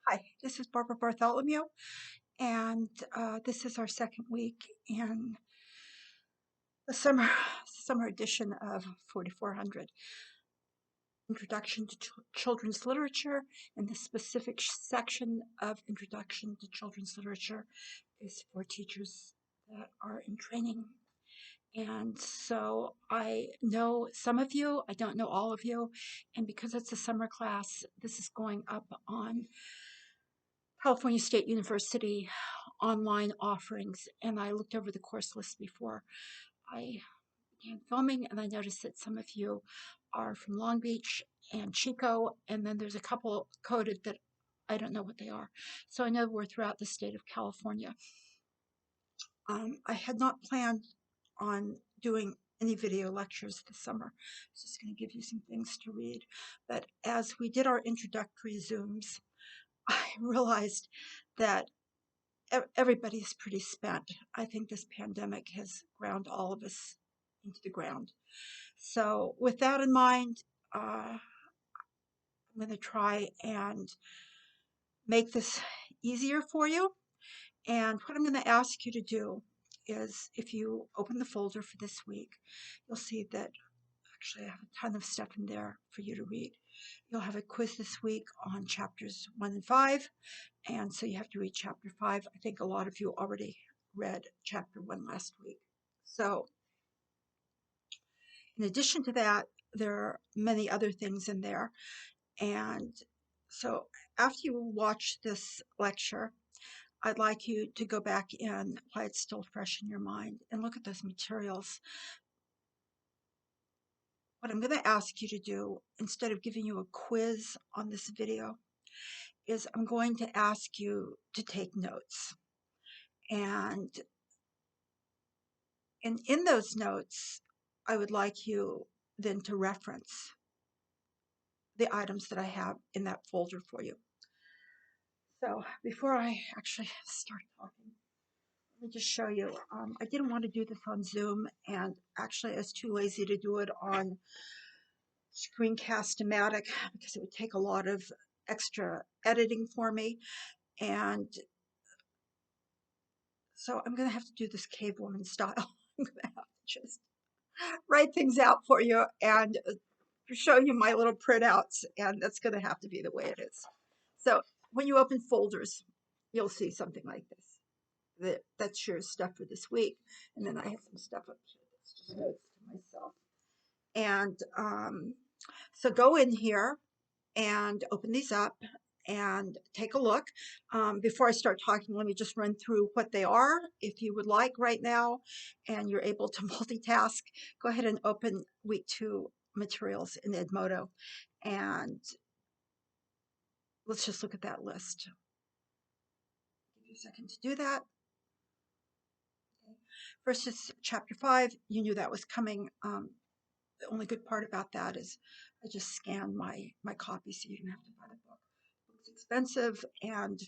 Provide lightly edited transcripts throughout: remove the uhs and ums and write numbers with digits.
Hi, this is Barbara Bartholomew, and this is our second week in the summer edition of 4400 Introduction to Children's Literature. And the specific section of Introduction to Children's Literature is for teachers that are in training. And so I know some of you, I don't know all of you, and because it's a summer class, this is going up on California State University online offerings, and I looked over the course list before I began filming, and I noticed that some of you are from Long Beach and Chico, and then there's a couple coded that I don't know what they are. So I know we're throughout the state of California. I had not planned on doing any video lectures this summer. I was just going to give you some things to read. But as we did our introductory Zooms, I realized that everybody's pretty spent. I think this pandemic has ground all of us into the ground. So with that in mind, I'm going to try and make this easier for you. And what I'm going to ask you to do is, if you open the folder for this week, you'll see that actually I have a ton of stuff in there for you to read. You'll have a quiz this week on chapters 1 and 5. And so you have to read chapter 5. I think a lot of you already read chapter 1 last week. So in addition to that, there are many other things in there. And so after you watch this lecture, I'd like you to go back in while it's still fresh in your mind and look at those materials. What I'm going to ask you to do, instead of giving you a quiz on this video, is I'm going to ask you to take notes. And in those notes, I would like you then to reference the items that I have in that folder for you. So before I actually start talking, let me just show you. I didn't want to do this on Zoom, and actually I was too lazy to do it on Screencast-O-Matic because it would take a lot of extra editing for me. And so I'm going to have to do this cave woman style. I'm going to have to just write things out for you and show you my little printouts, and that's going to have to be the way it is. So when you open folders, you'll see something like this. That's your stuff for this week, and then I have some stuff up here that's just notes to myself. And so go in here and open these up and take a look. Before I start talking, let me just run through what they are. If you would like right now and you're able to multitask, go ahead and open week 2 materials in Edmodo, and let's just look at that list. Give you a second to do that. Okay. First is chapter 5. You knew that was coming. The only good part about that is I just scanned my copy so you don't have to buy the book. It's expensive, and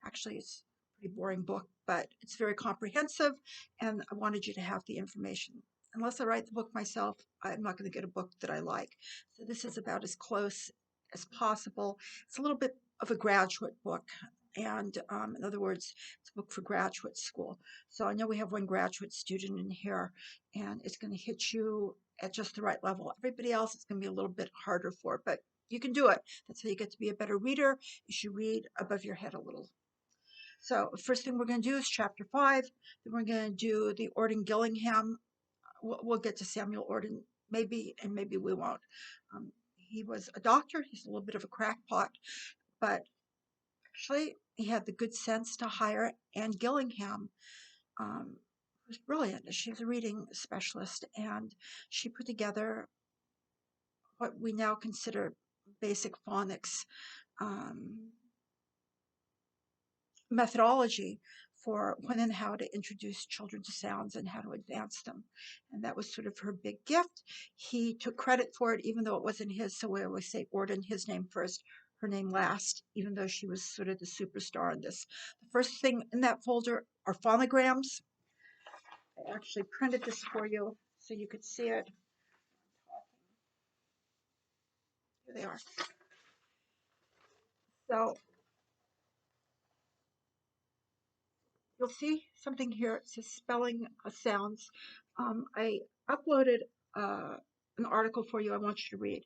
actually it's a pretty boring book, but it's very comprehensive, and I wanted you to have the information. Unless I write the book myself, I'm not going to get a book that I like. So this is about as close as possible. It's a little bit of a graduate book, and in other words, it's a book for graduate school. So I know we have one graduate student in here, and it's going to hit you at just the right level. Everybody else it's going to be a little bit harder for, but you can do it. That's how you get to be a better reader. You should read above your head a little. So first thing we're going to do is chapter 5. Then we're going to do the Orden Gillingham. We'll get to Samuel Orden maybe, and maybe we won't. He was a doctor. He's a little bit of a crackpot, but actually he had the good sense to hire Anne Gillingham, who's brilliant. She's a reading specialist, and she put together what we now consider basic phonics methodology for when and how to introduce children to sounds and how to advance them. And that was sort of her big gift. He took credit for it, even though it wasn't his. So we always say Orden, his name first, her name last, even though she was sort of the superstar in this. The first thing in that folder are phonograms. I actually printed this for you so you could see it. Here they are. So you'll see something here. It says spelling sounds. I uploaded an article for you I want you to read.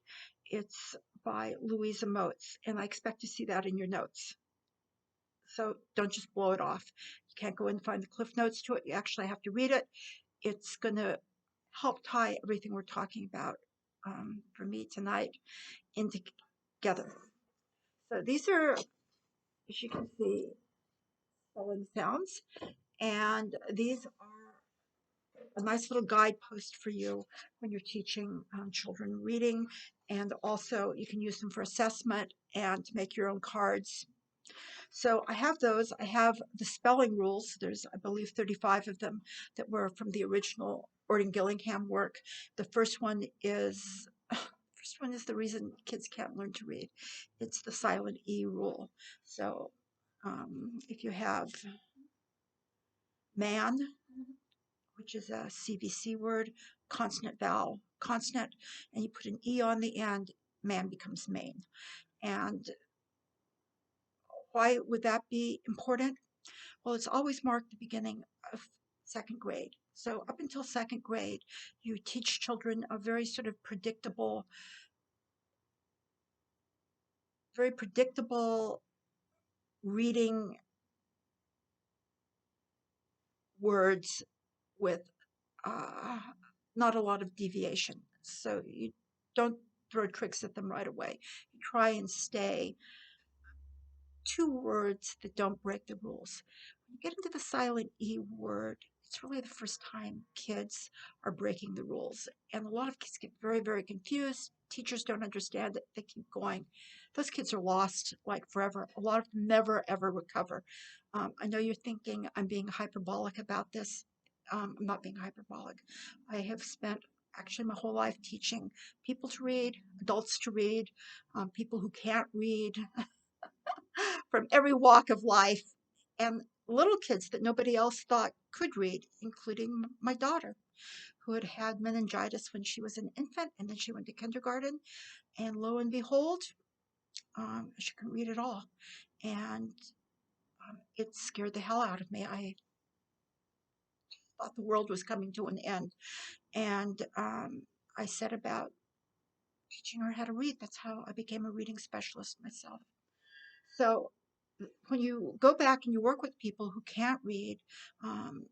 It's by Louisa Moats, and I expect to see that in your notes. So don't just blow it off. You can't go and find the cliff notes to it. You actually have to read it. It's going to help tie everything we're talking about for me tonight in together. So these are, as you can see, spelling sounds, and these are a nice little guidepost for you when you're teaching children reading, and also you can use them for assessment and to make your own cards. So I have those. I have the spelling rules. There's, I believe, 35 of them that were from the original Orton-Gillingham work. The first one is the reason kids can't learn to read. It's the silent E rule. So if you have man, which is a CVC word, consonant, vowel, consonant, and you put an E on the end, man becomes main. And why would that be important? Well, it's always marked the beginning of second grade. So up until second grade, you teach children a very predictable reading words with not a lot of deviation. So you don't throw tricks at them right away. You try and stay two words that don't break the rules. When you get into the silent E word, it's really the first time kids are breaking the rules. And a lot of kids get very, very confused. Teachers don't understand it. They keep going. Those kids are lost like forever. A lot of them never, ever recover. I know you're thinking I'm being hyperbolic about this. I'm not being hyperbolic. I have spent actually my whole life teaching people to read, adults to read, people who can't read, from every walk of life, and little kids that nobody else thought could read, including my daughter, who had had meningitis when she was an infant, and then she went to kindergarten, and lo and behold, she couldn't read at all. And it scared the hell out of me. I thought the world was coming to an end. And I set about teaching her how to read. That's how I became a reading specialist myself. So when you go back and you work with people who can't read, um,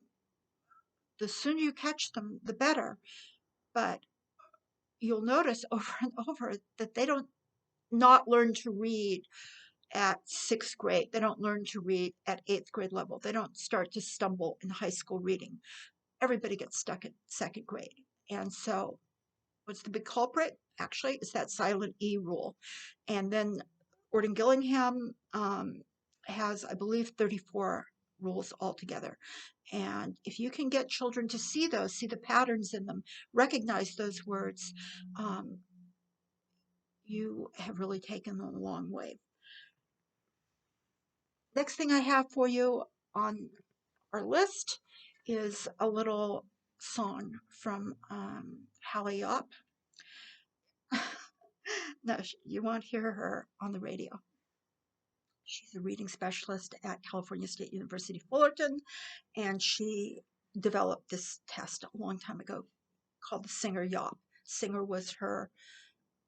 the sooner you catch them, the better. But you'll notice over and over that they don't not learn to read at sixth grade. They don't learn to read at eighth grade level. They don't start to stumble in high school reading. Everybody gets stuck at second grade. And so what's the big culprit? Actually, it's that silent E rule. And then Orton-Gillingham has, I believe, 34 rules altogether. And if you can get children to see those, see the patterns in them, recognize those words, you have really taken them a long way. Next thing I have for you on our list is a little song from Hallie Yop. No, you won't hear her on the radio. She's a reading specialist at California State University, Fullerton, and she developed this test a long time ago called the Singer Yop. Singer was her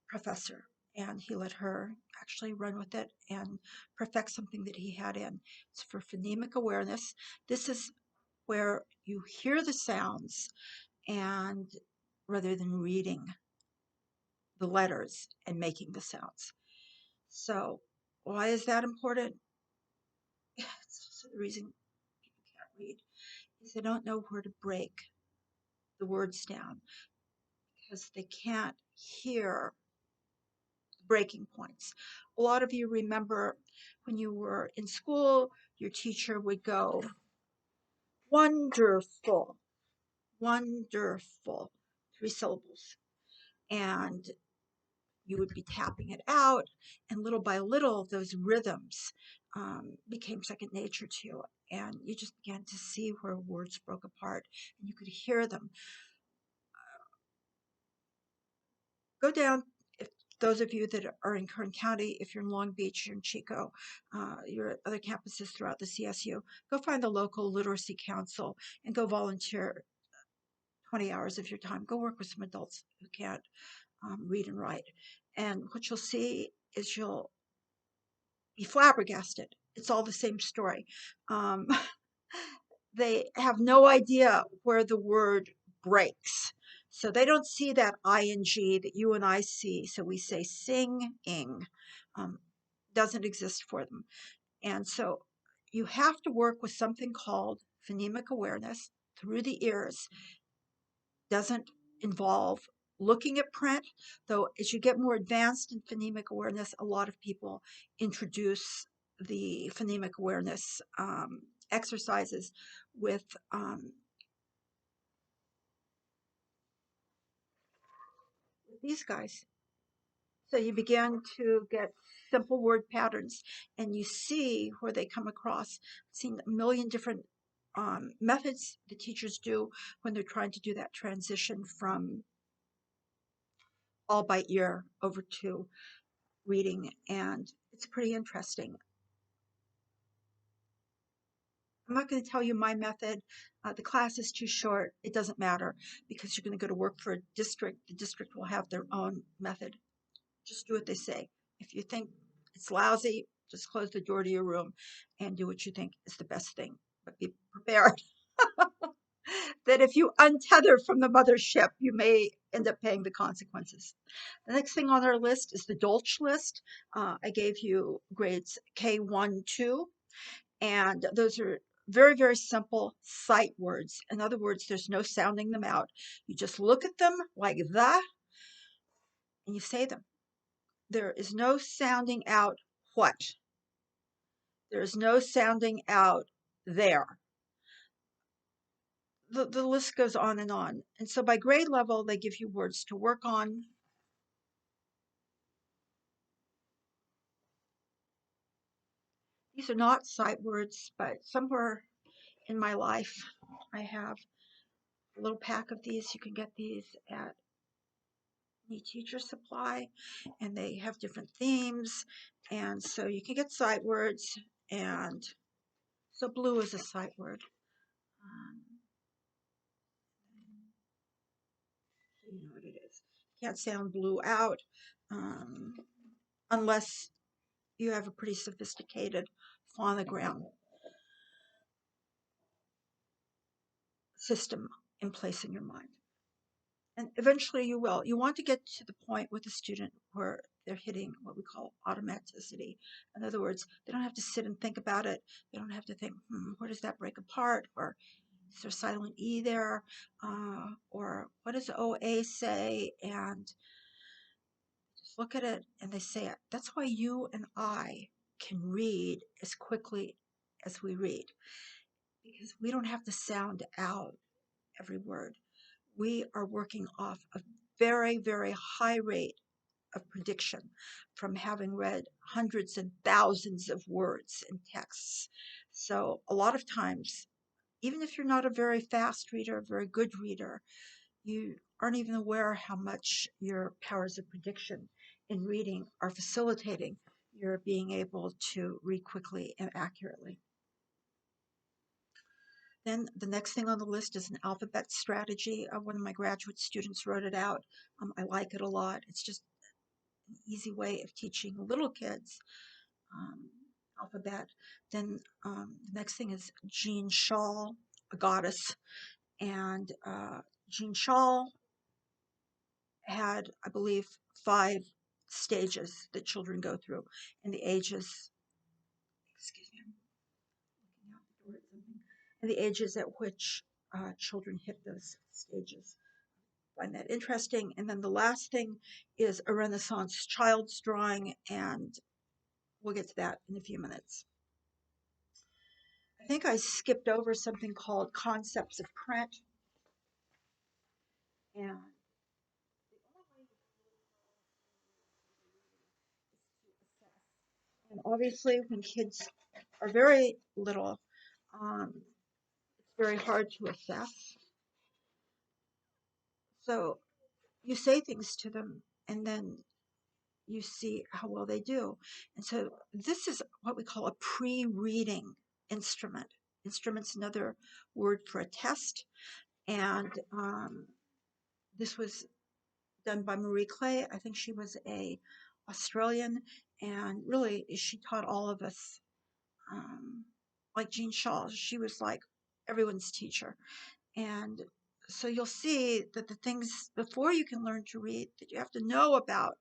professor, and he let her actually run with it and perfect something that he had in. It's for phonemic awareness. This is where you hear the sounds and rather than reading the letters and making the sounds. So why is that important? It's also the reason people can't read is they don't know where to break the words down because they can't hear breaking points. A lot of you remember when you were in school, your teacher would go, wonderful, wonderful, three syllables. And you would be tapping it out, and little by little, those rhythms became second nature to you, and you just began to see where words broke apart, and you could hear them. Go down, those of you that are in Kern County, if you're in Long Beach, you're in Chico, you're at other campuses throughout the CSU, go find the local literacy council and go volunteer 20 hours of your time. Go work with some adults who can't read and write. And what you'll see is you'll be flabbergasted. It's all the same story. Um, they have no idea where the word breaks. So they don't see that ing that you and I see. So we say singing. Doesn't exist for them. And so you have to work with something called phonemic awareness through the ears. Doesn't involve looking at print, though as you get more advanced in phonemic awareness, a lot of people introduce the phonemic awareness exercises with these guys. So you begin to get simple word patterns and you see where they come across. I've seen a million different methods the teachers do when they're trying to do that transition from all by ear over to reading, and it's pretty interesting. I'm not going to tell you my method. The class is too short. It doesn't matter because you're going to go to work for a district. The district will have their own method. Just do what they say. If you think it's lousy, just close the door to your room and do what you think is the best thing. But be prepared that if you untether from the mothership, you may end up paying the consequences. The next thing on our list is the Dolch list. I gave you grades K1, 2, and those are very, very simple sight words. In other words, there's no sounding them out. You just look at them like that and you say them. There is no sounding out what. There is no sounding out there. The list goes on and on. And so by grade level, they give you words to work on. These are not sight words, but somewhere in my life, I have a little pack of these. You can get these at any teacher supply, and they have different themes. And so you can get sight words, and so blue is a sight word. You know what it is. Can't sound blue out unless you have a pretty sophisticated phonogram system in place in your mind. And eventually you will. You want to get to the point with a student where they're hitting what we call automaticity. In other words, they don't have to sit and think about it. They don't have to think, where does that break apart? Or is there a silent E there? Or what does OA say? And just look at it and they say it. That's why you and I can read as quickly as we read, because we don't have to sound out every word. We are working off a very, very high rate of prediction from having read hundreds and thousands of words in texts. So a lot of times, even if you're not a very fast reader, a very good reader, you aren't even aware how much your powers of prediction in reading are facilitating your being able to read quickly and accurately. Then the next thing on the list is an alphabet strategy. One of my graduate students wrote it out. I like it a lot. It's just an easy way of teaching little kids alphabet. Then the next thing is Jean Shaw, a goddess. And Jean Shaw had, I believe, 5 stages that children go through. And the ages, excuse me, I'm looking out the door at something, and the ages at which children hit those stages. Find that interesting. And then the last thing is a Renaissance child's drawing, and we'll get to that in a few minutes. I think I skipped over something called concepts of print. And and obviously, when kids are very little, it's very hard to assess. So you say things to them, and then you see how well they do. And so this is what we call a pre-reading instrument. Instrument's another word for a test. And this was done by Marie Clay. I think she was a Australian, and really she taught all of us. Um, like Jean Shaw, she was like everyone's teacher. And so you'll see that the things before you can learn to read that you have to know about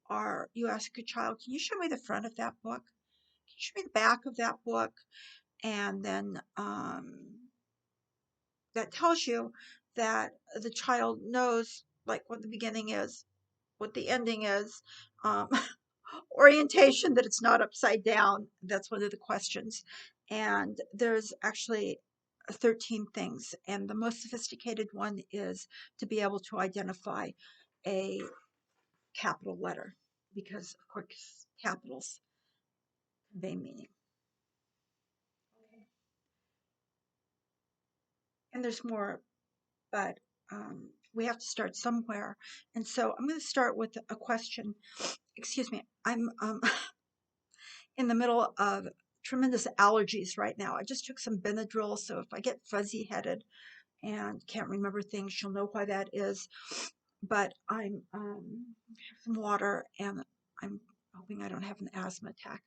are, you ask a child, can you show me the front of that book? Can you show me the back of that book? And then that tells you that the child knows like what the beginning is, what the ending is, um, orientation, that it's not upside down. That's one of the questions. And there's actually 13 things. And the most sophisticated one is to be able to identify a capital letter, because, of course, capitals convey meaning. And there's more, but we have to start somewhere. And so I'm going to start with a question. Excuse me. I'm in the middle of tremendous allergies right now. I just took some Benadryl, so if I get fuzzy headed and can't remember things, you'll know why that is. But I'm have some water, and I'm hoping I don't have an asthma attack.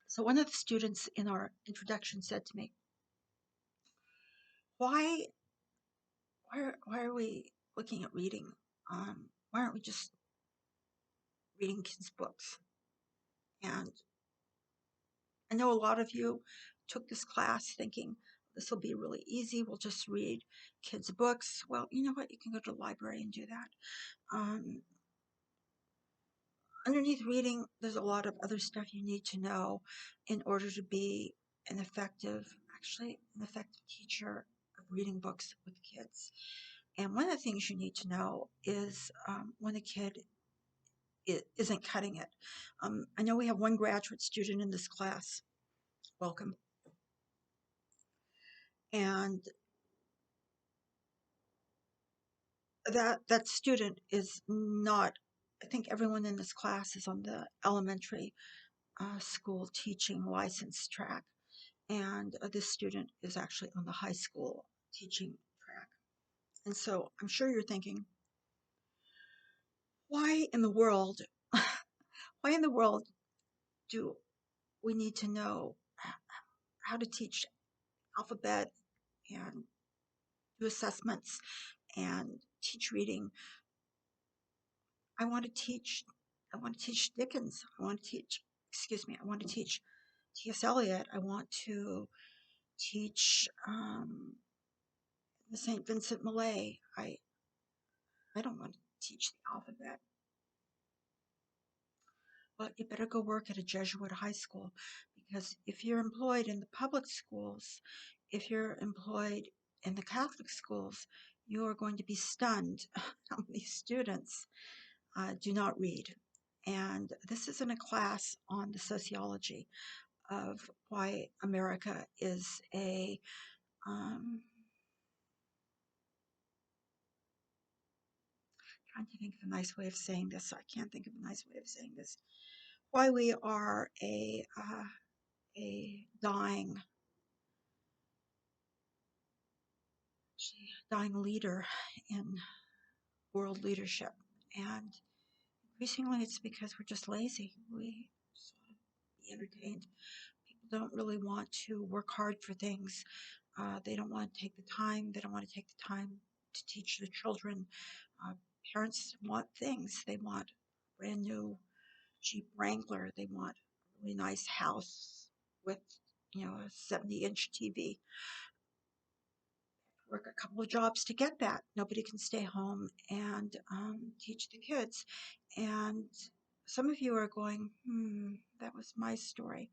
So one of the students in our introduction said to me, "Why, why are we looking at reading? Why aren't we just reading kids' books?" And I know a lot of you took this class thinking this will be really easy. We'll just read kids' books. Well, you know what? You can go to the library and do that. Um, Underneath reading, there's a lot of other stuff you need to know in order to be actually an effective teacher of reading books with kids. And one of the things you need to know is when a kid isn't cutting it. I know we have one graduate student in this class. Welcome. And that student is not, I think everyone in this class is on the elementary school teaching license track, and this student is actually on the high school teaching track. And so I'm sure you're thinking, why in the world, why in the world do we need to know how to teach alphabet and do assessments and teach reading? I want to teach, I want to teach Dickens. I want to teach, excuse me, I want to teach T.S. Eliot. I want to teach the St. Vincent Millay. I don't want to teach the alphabet. Well, you better go work at a Jesuit high school, because if you're employed in the public schools, if you're employed in the Catholic schools, you are going to be stunned how many students do not read. And this isn't a class on the sociology of why America is trying to think of a nice way of saying this. I can't think of a nice way of saying this. Why we are a dying leader in world leadership. And increasingly it's because we're just lazy. We just want to be entertained. People don't really want to work hard for things. They don't want to take the time. They don't want to take the time to teach their children. Uh, Parents want things. They want a brand new Jeep Wrangler. They want a really nice house with, a 70-inch TV. Work a couple of jobs to get that. Nobody can stay home and teach the kids. And some of you are going, that was my story.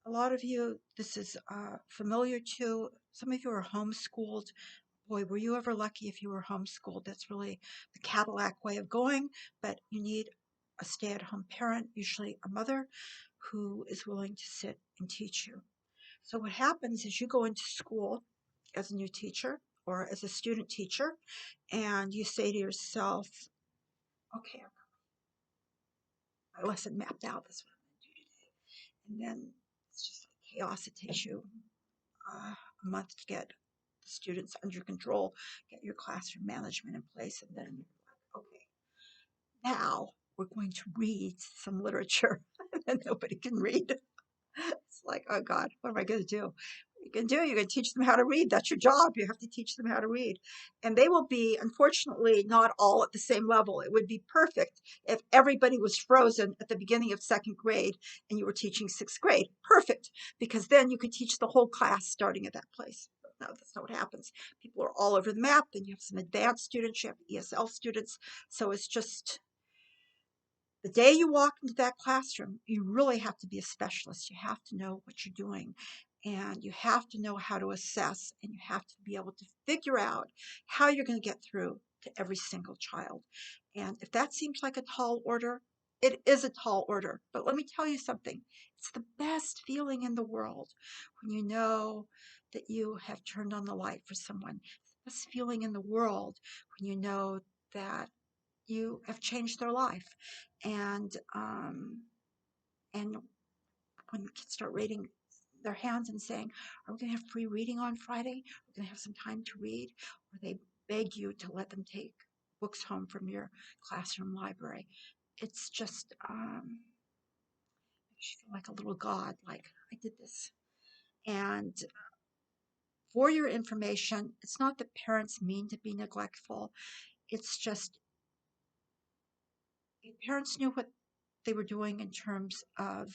A lot of you, this is familiar to. Some of you are homeschooled. Boy, were you ever lucky if you were homeschooled. That's really the Cadillac way of going, but you need a stay-at-home parent, usually a mother, who is willing to sit and teach you. So what happens is you go into school as a new teacher, or as a student teacher, and you say to yourself, okay, I've got my lesson mapped out. This is what I'm going to do today. And then it's just like chaos. It takes you a month to get the students under control, get your classroom management in place, and then you're like, okay, now we're going to read some literature. And nobody can read. It's like, oh God, what am I going to do? What you can do, you're going to teach them how to read. That's your job. You have to teach them how to read. And they will be, unfortunately, not all at the same level. It would be perfect if everybody was frozen at the beginning of second grade and you were teaching sixth grade. Perfect, because then you could teach the whole class starting at that place. But no, that's not what happens. People are all over the map. Then you have some advanced students, you have ESL students. So it's just the day you walk into that classroom, you really have to be a specialist. You have to know what you're doing, and you have to know how to assess, and you have to be able to figure out how you're going to get through to every single child. And if that seems like a tall order, it is a tall order. But let me tell you something. It's the best feeling in the world when you know that you have turned on the light for someone. It's the best feeling in the world when you know that you have changed their life. And when kids start raising their hands and saying, "Are we going to have free reading on Friday? We're going to have some time to read," or they beg you to let them take books home from your classroom library, it's just makes you feel like a little god. Like, I did this. And for your information, it's not that parents mean to be neglectful. It's just if parents knew what they were doing in terms of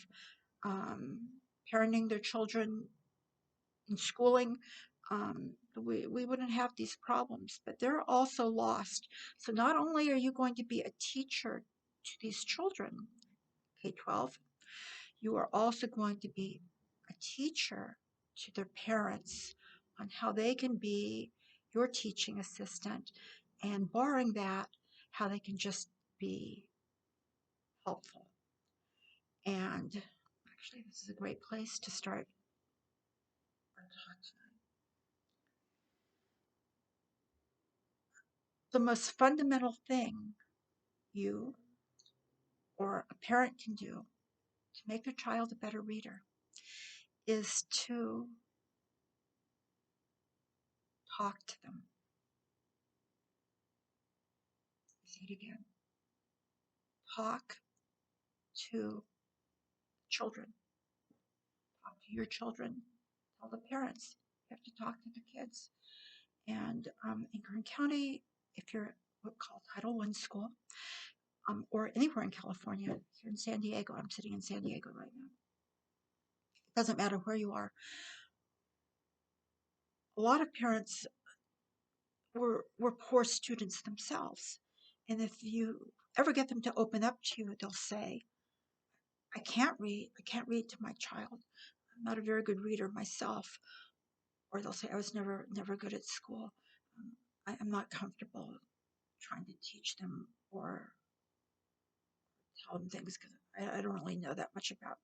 um, parenting their children in schooling, we wouldn't have these problems. But they're also lost. So not only are you going to be a teacher to these children, K-12, you are also going to be a teacher to their parents on how they can be your teaching assistant, and barring that, how they can just be helpful. And actually, this is a great place to start our talk tonight. The most fundamental thing you or a parent can do to make their child a better reader is to talk to them. Say it again. Talk to children. Talk to your children. Tell the parents. You have to talk to the kids. And in Kern County, if you're what's called Title I school, or anywhere in California, here in San Diego, I'm sitting in San Diego right now. It doesn't matter where you are. A lot of parents were poor students themselves. And if you ever get them to open up to you, they'll say, I can't read. I can't read to my child. I'm not a very good reader myself. Or they'll say, I was never good at school. I'm not comfortable trying to teach them or tell them things because I don't really know that much about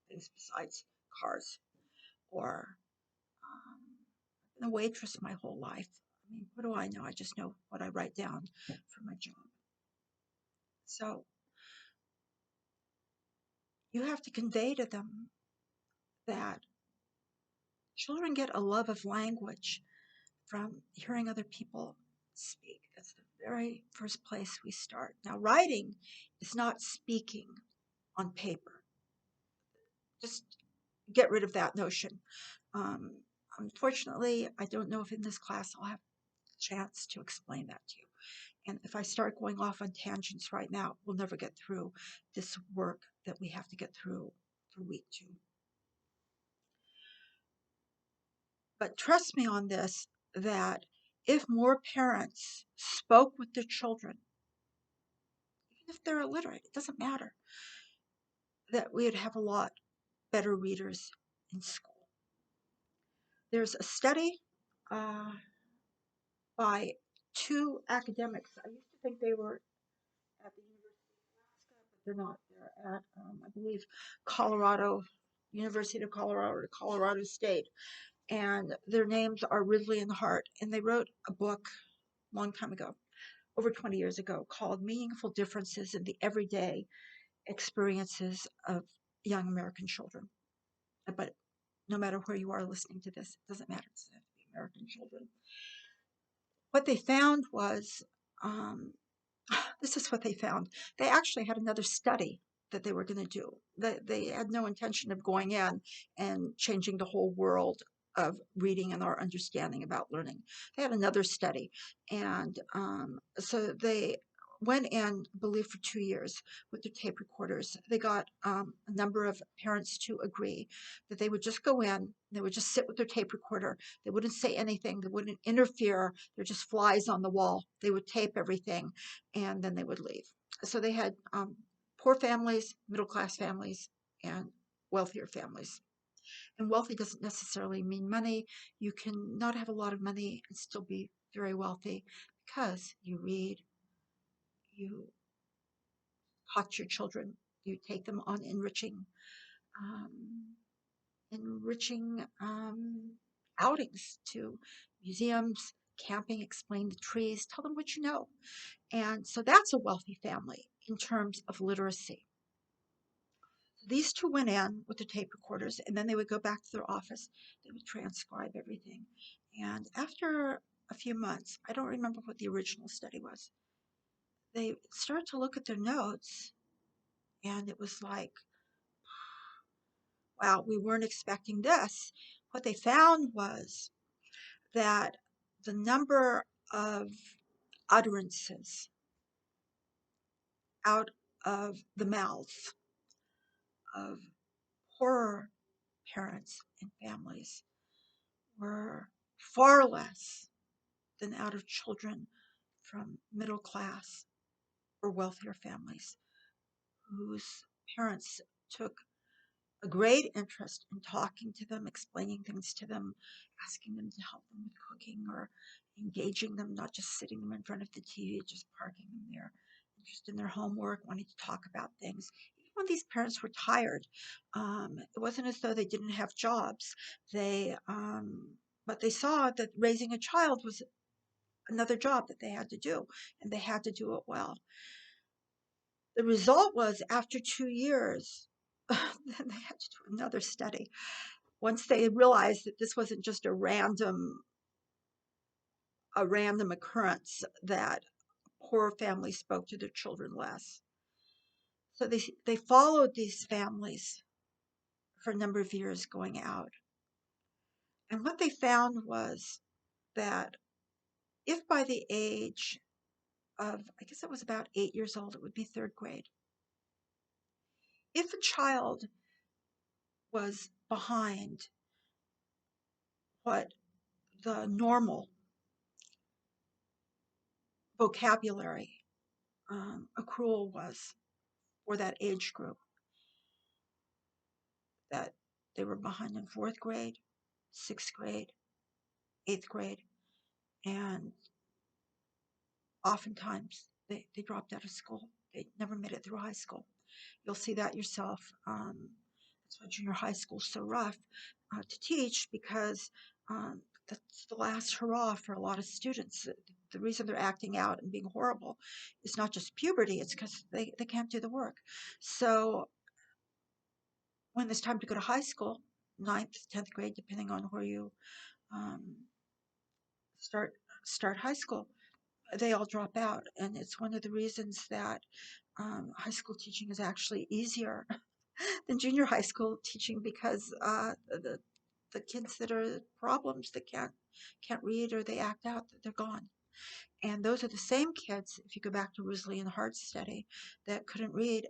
things besides cars. Or I've been a waitress my whole life. I mean, what do I know? I just know what I write down for my job. So you have to convey to them that children get a love of language from hearing other people speak. That's the very first place we start. Now, writing is not speaking on paper. Just get rid of that notion. Um, Unfortunately, I don't know if in this class I'll have a chance to explain that to you. And if I start going off on tangents right now, we'll never get through this work that we have to get through for week 2. But trust me on this, that if more parents spoke with their children, even if they're illiterate, it doesn't matter, that we would have a lot better readers in school. There's a study uh, by 2 academics. I used to think they were at the University of Alaska, but they're not. They're at, I believe, Colorado, University of Colorado or Colorado State. and their names are Ridley and Hart. And they wrote a book a long time ago, over 20 years ago, called Meaningful Differences in the Everyday Experiences of Young American Children. But no matter where you are listening to this, it doesn't matter. It doesn't have to be American children. What they found was um, this is what they found. They actually had another study that they were going to do. They had no intention of going in and changing the whole world of reading and our understanding about learning. They had another study. And so they went in, I believe, for 2 years with their tape recorders. They got a number of parents to agree that they would just go in, they would just sit with their tape recorder. They wouldn't say anything, they wouldn't interfere. They're just flies on the wall. They would tape everything and then they would leave. So they had poor families, middle class families, and wealthier families. And wealthy doesn't necessarily mean money. You can not have a lot of money and still be very wealthy because you read, you talk to your children, you take them on um, enriching outings to museums, camping, explain the trees, tell them what you know. And so that's a wealthy family in terms of literacy. These two went in with the tape recorders and then they would go back to their office. They would transcribe everything. And after a few months, I don't remember what the original study was, they started to look at their notes and it was like, wow, we weren't expecting this. What they found was that the number of utterances out of the mouths of poorer parents and families were far less than out of children from middle class or wealthier families whose parents took a great interest in talking to them, explaining things to them, asking them to help them with cooking or engaging them, not just sitting them in front of the TV, just parking them there, interested in their homework, wanting to talk about things. Even when these parents were tired, it wasn't as though they didn't have jobs. But they saw that raising a child was another job that they had to do, and they had to do it well. The result was after 2 years, then they had to do another study. Once they realized that this wasn't just a random occurrence that poor families spoke to their children less. So they followed these families for a number of years going out. And what they found was that if by the age of, I guess it was about 8 years old, it would be third grade, if a child was behind what the normal vocabulary accrual was for that age group, that they were behind in fourth grade, sixth grade, eighth grade, and oftentimes they dropped out of school. They never made it through high school. You'll see that yourself. That's why junior high school is so rough to teach because that's the last hurrah for a lot of students. The reason they're acting out and being horrible is not just puberty, it's because they can't do the work. So when it's time to go to high school, ninth, 10th grade, depending on where you um, start start high school, they all drop out, and it's one of the reasons that high school teaching is actually easier than junior high school teaching because the kids that are problems that can't read or they act out, they're gone. And those are the same kids, if you go back to Risley and Hart's study, that couldn't read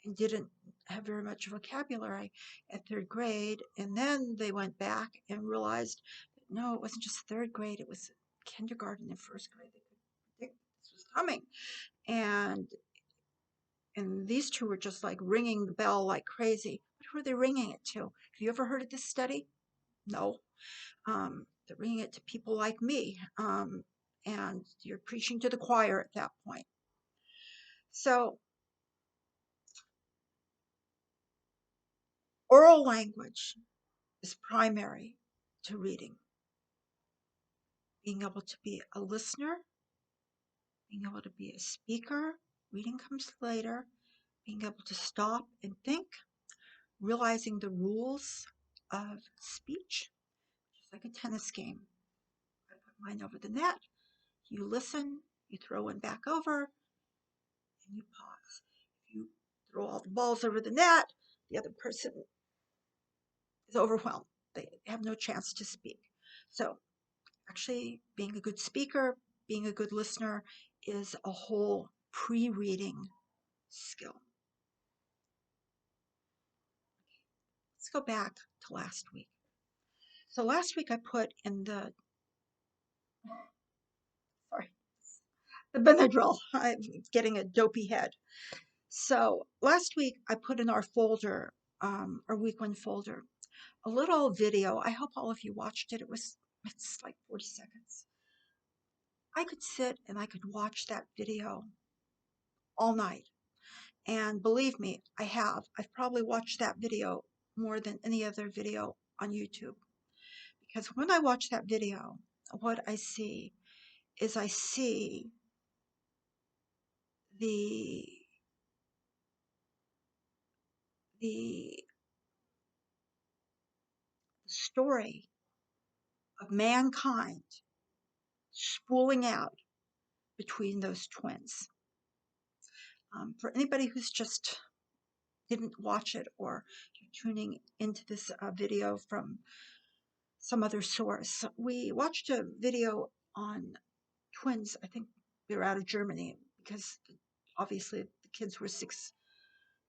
and didn't have very much vocabulary at third grade. And then they went back and realized that no, it wasn't just third grade, it was kindergarten and first grade. They could predict this was coming. And and these two were just like ringing the bell like crazy. What were they ringing it to? Have you ever heard of this study? No. They're ringing it to people like me. And you're preaching to the choir at that point. So oral language is primary to reading. Being able to be a listener, being able to be a speaker, reading comes later, being able to stop and think, realizing the rules of speech, just like a tennis game. I put mine over the net, you listen, you throw one back over, and you pause. If you throw all the balls over the net, the other person is overwhelmed. They have no chance to speak. So actually, being a good speaker, being a good listener is a whole pre-reading skill. Let's go back to last week. So last week I put in the Benadryl. I'm getting a dopey head. So last week I put in our folder, our week one folder, a little video. I hope all of you watched it. It's like 40 seconds. I could sit and I could watch that video all night. And believe me, I have. I've probably watched that video more than any other video on YouTube. Because when I watch that video, what I see is I see the the story of mankind spooling out between those twins. For anybody who's just didn't watch it, or you're tuning into this video from some other source, we watched a video on twins. I think they were out of Germany because obviously the kids were 6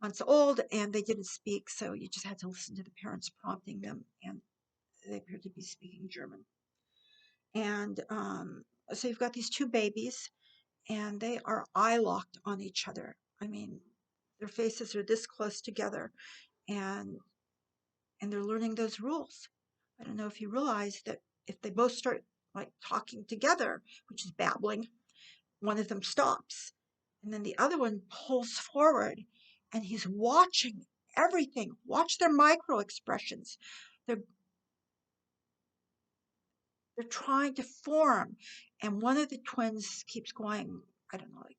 months old and they didn't speak, so you just had to listen to the parents prompting them, and they appeared to be speaking German. And so you've got these two babies, and they are eye locked on each other. I mean, their faces are this close together, and they're learning those rules. I don't know if you realize that if they both start like talking together, which is babbling, one of them stops, and then the other one pulls forward, and he's watching everything. Watch their micro expressions. They're trying to form, and one of the twins keeps going, I don't know, like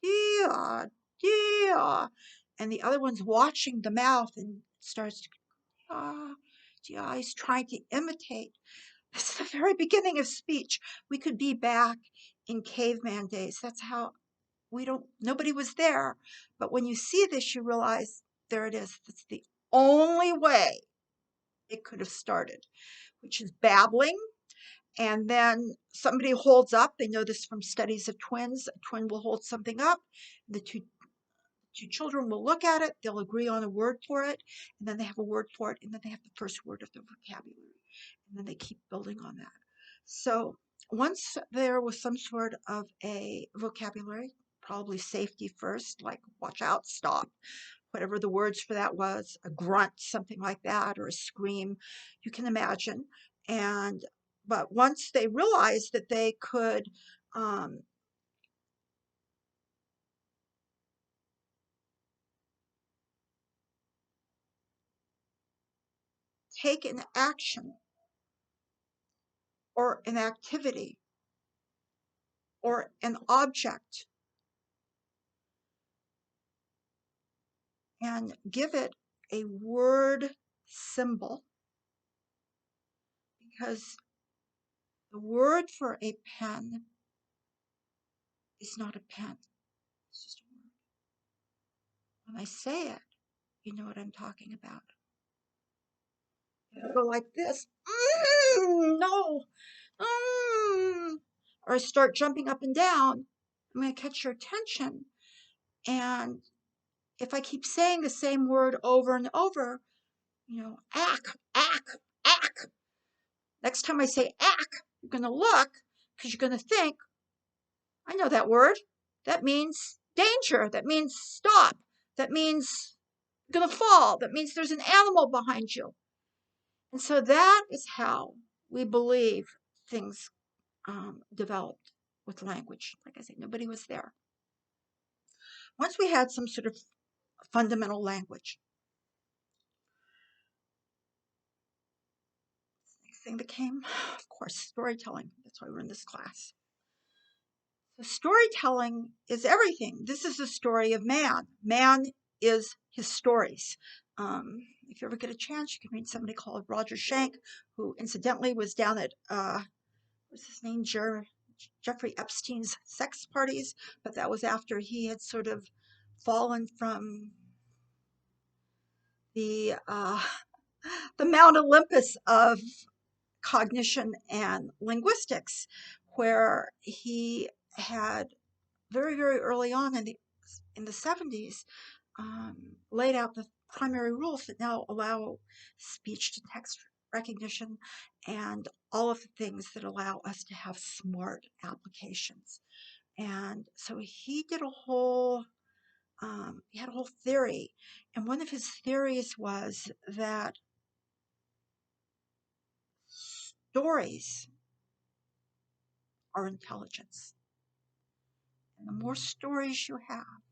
yeah, yeah, and the other one's watching the mouth and starts to yeah, he's trying to imitate. This is the very beginning of speech. We could be back in caveman days. That's how nobody was there. But when you see this, you realize there it is. That's the only way it could have started, which is babbling. And then somebody holds up, they know this from studies of twins, a twin will hold something up, the two children will look at it, they'll agree on a word for it, and then they have a word for it, and then they have the first word of the vocabulary, and then they keep building on that. So once there was some sort of a vocabulary, probably safety first, like watch out, stop, whatever the words for that was, a grunt, something like that, or a scream, you can imagine. But once they realized that they could take an action or an activity or an object and give it a word symbol, because the word for a pen is not a pen, it's just a word. When I say it, you know what I'm talking about. I go like this, no, or I start jumping up and down, I'm going to catch your attention. And if I keep saying the same word over and over, ack, ack, ack. Next time I say ack, you're going to look, because you're going to think, I know that word. That means danger. That means stop. That means you're going to fall. That means there's an animal behind you. And so that is how we believe things developed with language. Like I said, nobody was there. Once we had some sort of fundamental language, thing that came, of course, storytelling. That's why we're in this class. So storytelling is everything. This is the story of man. Man is his stories. If you ever get a chance, you can read somebody called Roger Schenck, who incidentally was down at what's his name, Jeffrey Epstein's sex parties, but that was after he had sort of fallen from the the Mount Olympus of cognition and linguistics, where he had very, very early on in the 70s laid out the primary rules that now allow speech to text recognition and all of the things that allow us to have smart applications. And so he had a whole theory, and one of his theories was that stories are intelligence. And the more stories you have,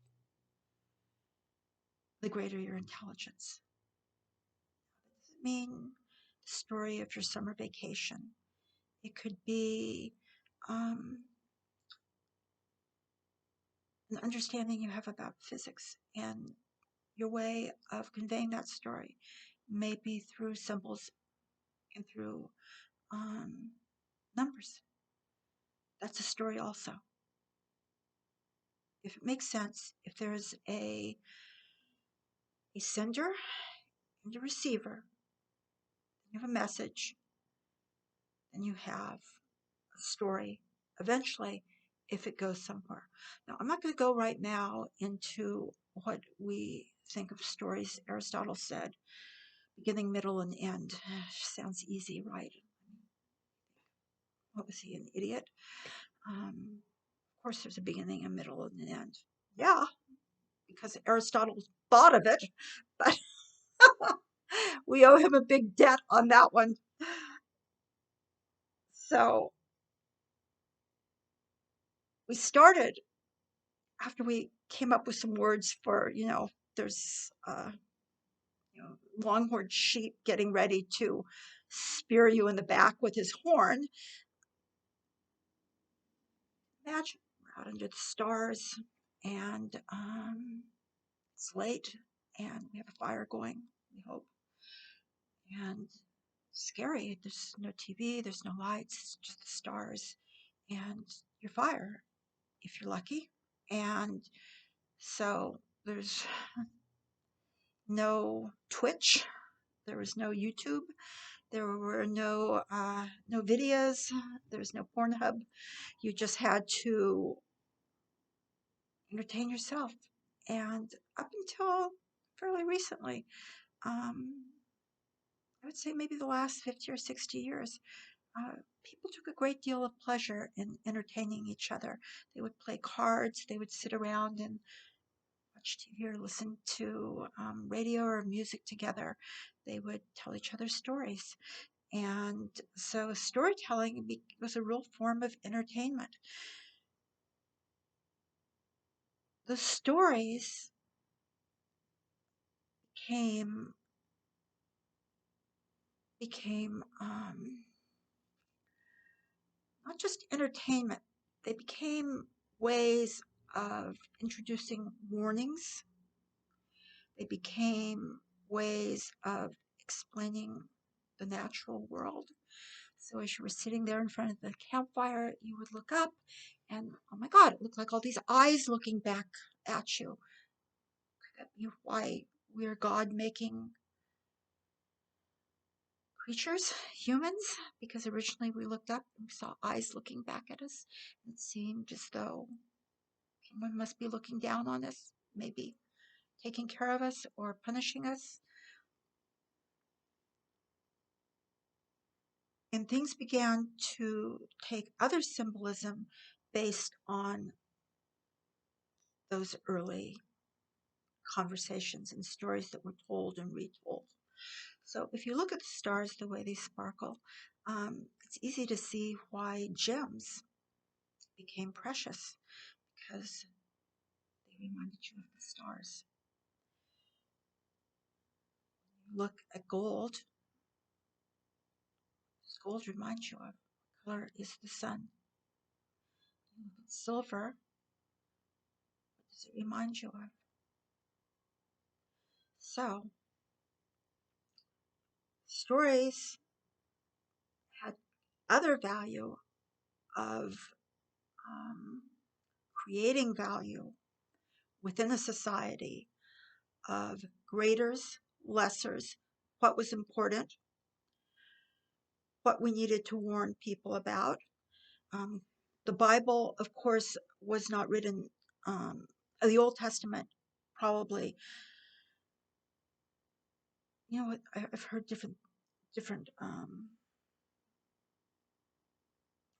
the greater your intelligence. It doesn't mean the story of your summer vacation. It could be an understanding you have about physics, and your way of conveying that story may be through symbols and through numbers. That's a story also. If it makes sense, if there's a sender and a receiver, you have a message, and you have a story eventually if it goes somewhere. Now, I'm not going to go right now into what we think of stories. Aristotle said beginning, middle, and end. Sounds easy, right? What was he, an idiot? Of course, there's a beginning, a middle, and an end. Yeah, because Aristotle thought of it, but we owe him a big debt on that one. So we started after we came up with some words for, there's longhorn sheep getting ready to spear you in the back with his horn. Imagine we're out under the stars, and it's late, and we have a fire going, we hope. And scary. There's no TV, there's no lights, it's just the stars and your fire, if you're lucky. And so there's no Twitch, there was no YouTube, there were no videos, there was no Pornhub. You just had to entertain yourself. And up until fairly recently, I would say maybe the last 50 or 60 years, people took a great deal of pleasure in entertaining each other. They would play cards, they would sit around and watch TV or listen to radio or music together. They would tell each other stories. And so storytelling was a real form of entertainment. The stories became not just entertainment, they became ways of introducing warnings. They became ways of explaining the natural world. So as you were sitting there in front of the campfire, you would look up and, oh my God, it looked like all these eyes looking back at you. Could that be why we're God making creatures, humans? Because originally we looked up and we saw eyes looking back at us. It seemed as though someone must be looking down on us, maybe taking care of us or punishing us. And things began to take other symbolism based on those early conversations and stories that were told and retold. So if you look at the stars the way they sparkle, it's easy to see why gems became precious, because they reminded you of the stars. Look at gold, gold remind you of? What color is the sun? You look at silver. What does it remind you of? So, stories had other value of um, creating value within a society of greaters, lessers, what was important, what we needed to warn people about. Um, the Bible, of course, was not written, the Old Testament probably, I've heard different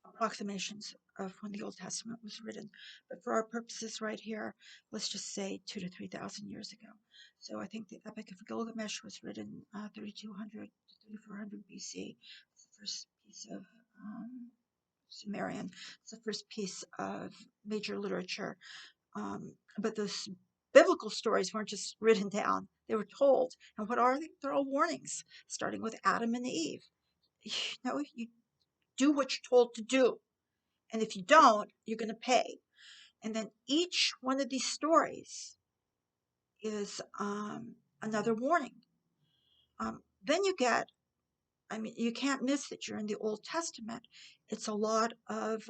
approximations of when the Old Testament was written. But for our purposes right here, let's just say 2 to 3,000 years ago. So I think the Epic of Gilgamesh was written 3,200 to 3,400 BC. It's the first piece of Sumerian. It's the first piece of major literature. But those biblical stories weren't just written down, they were told. And what are they? They're all warnings, starting with Adam and Eve. You do what you're told to do. And if you don't, you're going to pay. And then each one of these stories is another warning. Then you get, you can't miss that you're in the Old Testament. It's a lot of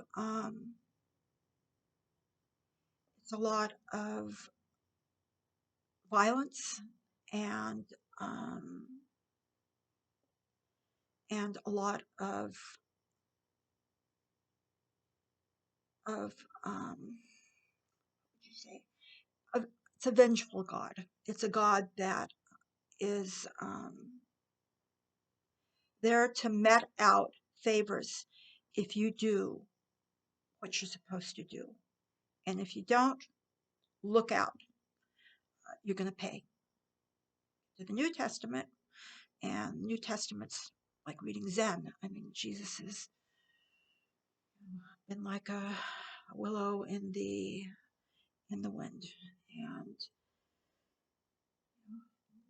violence and um, a lot of what would you say? It's a vengeful God. It's a God that is there to met out favors if you do what you're supposed to do. And if you don't, look out. You're going to pay. To the New Testament, and New Testament's like reading Zen. Jesus has been like a willow in the wind, and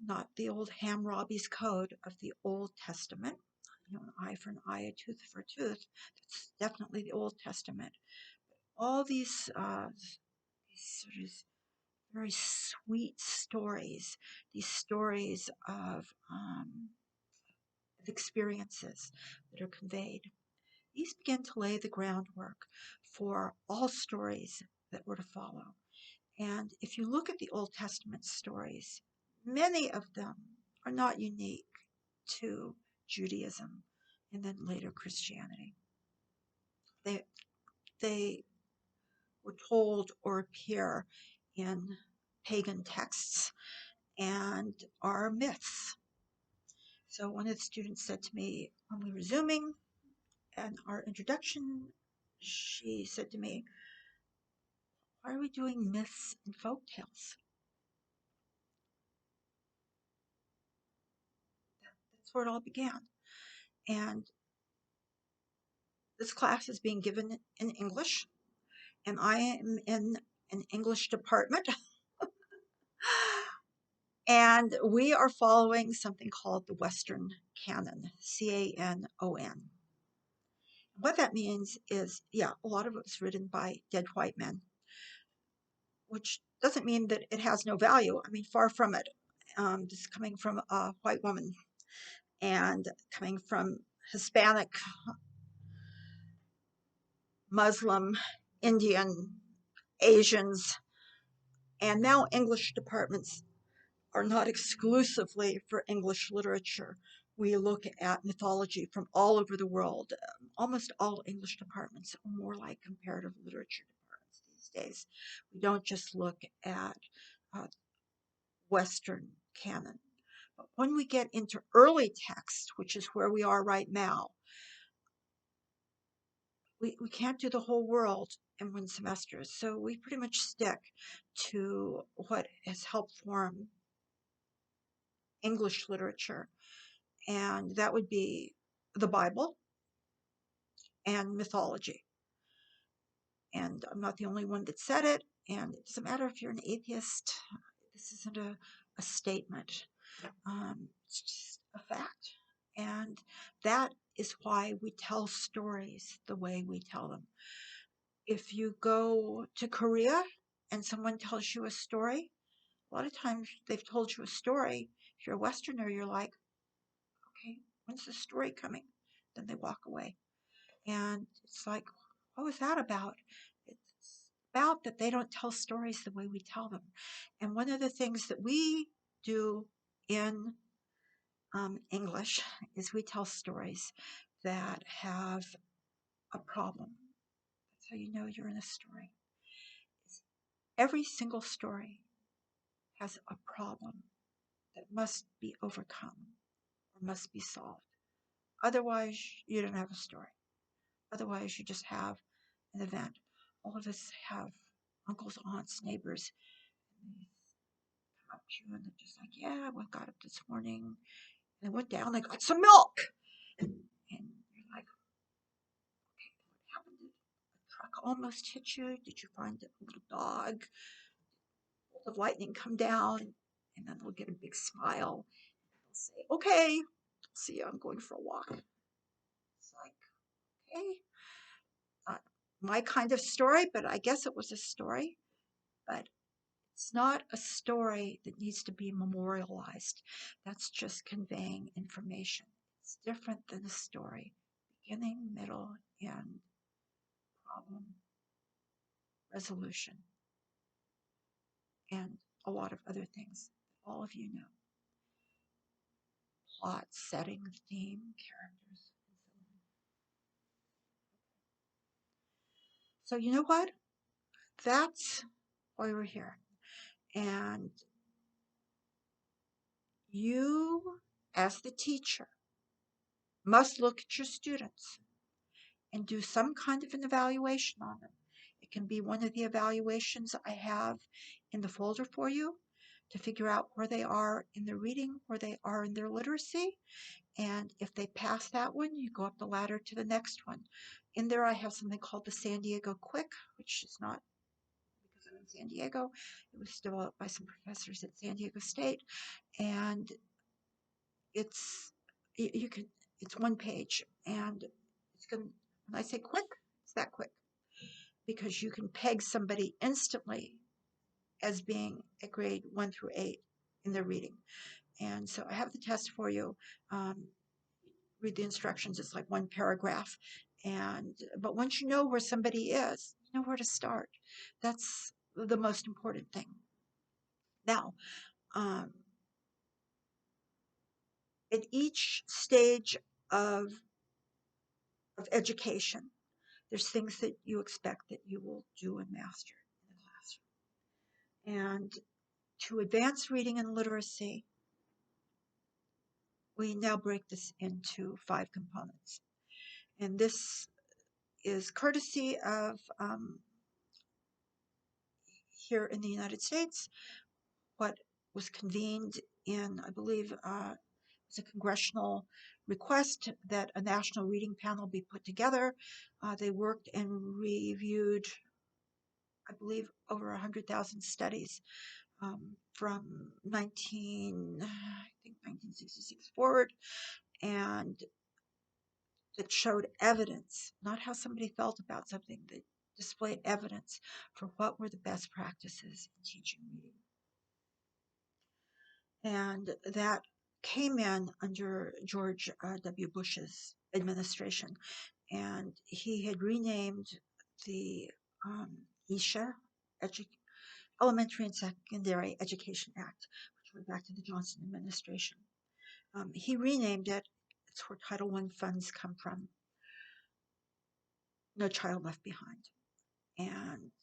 not the old Hammurabi's code of the Old Testament. An eye for an eye, a tooth for a tooth. That's definitely the Old Testament. All these sort of very sweet stories, these stories of experiences that are conveyed. These begin to lay the groundwork for all stories that were to follow. And if you look at the Old Testament stories, many of them are not unique to Judaism and then later Christianity. They were told or appear in pagan texts and are myths. So one of the students said to me when we were Zooming and our introduction, she said to me, "Why are we doing myths and folk tales?" That's where it all began. And this class is being given in English, and I am in an English department. And we are following something called the Western Canon, Canon. What that means is, a lot of it was written by dead white men, which doesn't mean that it has no value. Far from it. This is coming from a white woman and coming from Hispanic, Muslim, Indian, Asians, and now English departments are not exclusively for English literature. We look at mythology from all over the world. Almost all English departments are more like comparative literature departments these days. We don't just look at Western canon. But when we get into early text, which is where we are right now, we can't do the whole world in one semester. So we pretty much stick to what has helped form English literature. And that would be the Bible and mythology. And I'm not the only one that said it. And it doesn't matter if you're an atheist. This isn't a statement. It's just a fact. And that is why we tell stories the way we tell them. If you go to Korea and someone tells you a story, a lot of times they've told you a story. If you're a Westerner, you're like, okay, when's the story coming? Then they walk away. And it's like, what was that about? It's about that they don't tell stories the way we tell them. And one of the things that we do in English is we tell stories that have a problem. That's how you know you're in a story. Every single story has a problem that must be overcome or must be solved. Otherwise, you don't have a story. Otherwise, you just have an event. All of us have uncles, aunts, neighbors, and they come up to you and they're just like, yeah, I got up this morning and I went down, I got some milk. And you're like, okay, what happened? Did a truck almost hit you? Did you find a little dog? Bolt of lightning come down? And then they'll get a big smile. They'll say, okay, see you, I'm going for a walk. It's like, okay, not my kind of story, but I guess it was a story. But it's not a story that needs to be memorialized. That's just conveying information. It's different than a story. Beginning, middle, end, problem, resolution, and a lot of other things that all of you know. Plot, setting, theme, characters, and so on. So you know what? That's why we're here. And you, as the teacher, must look at your students and do some kind of an evaluation on them. It can be one of the evaluations I have in the folder for you to figure out where they are in their reading, where they are in their literacy. And if they pass that one, you go up the ladder to the next one. In there, I have something called the San Diego Quick, which is not because I'm in San Diego. It was developed by some professors at San Diego State. And it's, you can, it's one page. And it's going to, when I say quick, it's that quick. Because you can peg somebody instantly as being at grade 1 through 8 in their reading. And so I have the test for you. Read the instructions. It's like one paragraph. But once you know where somebody is, you know where to start. That's the most important thing. Now, at each stage of education, there's things that you expect that you will do and master in the classroom. And to advance reading and literacy, we now break this into 5 components. And this is courtesy of here in the United States, what was convened in, I believe, was a congressional request that a national reading panel be put together. They worked and reviewed, I believe, over 100,000 studies from 1966 forward, and that showed evidence, not how somebody felt about something, that displayed evidence for what were the best practices in teaching reading. And that came in under George W. Bush's administration. And he had renamed the ESHA, Elementary and Secondary Education Act, which went back to the Johnson administration. He renamed it. It's where Title I funds come from. No Child Left Behind. And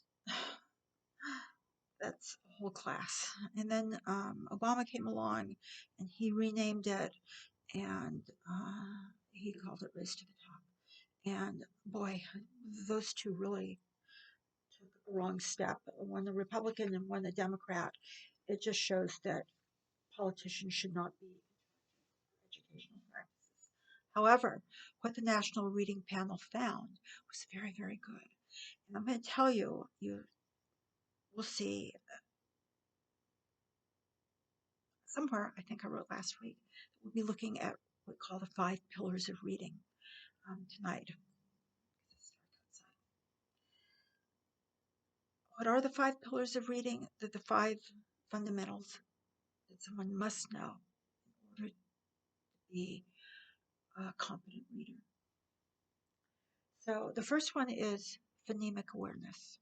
that's a whole class. And then Obama came along and he renamed it, and he called it Race to the Top. And boy, those two really took the wrong step. One a Republican and one a Democrat. It just shows that politicians should not be educational practices. However, what the National Reading Panel found was very, very good. And I'm going to tell you, you will see somewhere, I think I wrote last week, we'll be looking at what we call the 5 pillars of reading. tonight. What are the 5 pillars of reading? They're the 5 fundamentals that someone must know in order to be a competent reader. So the first one is phonemic awareness.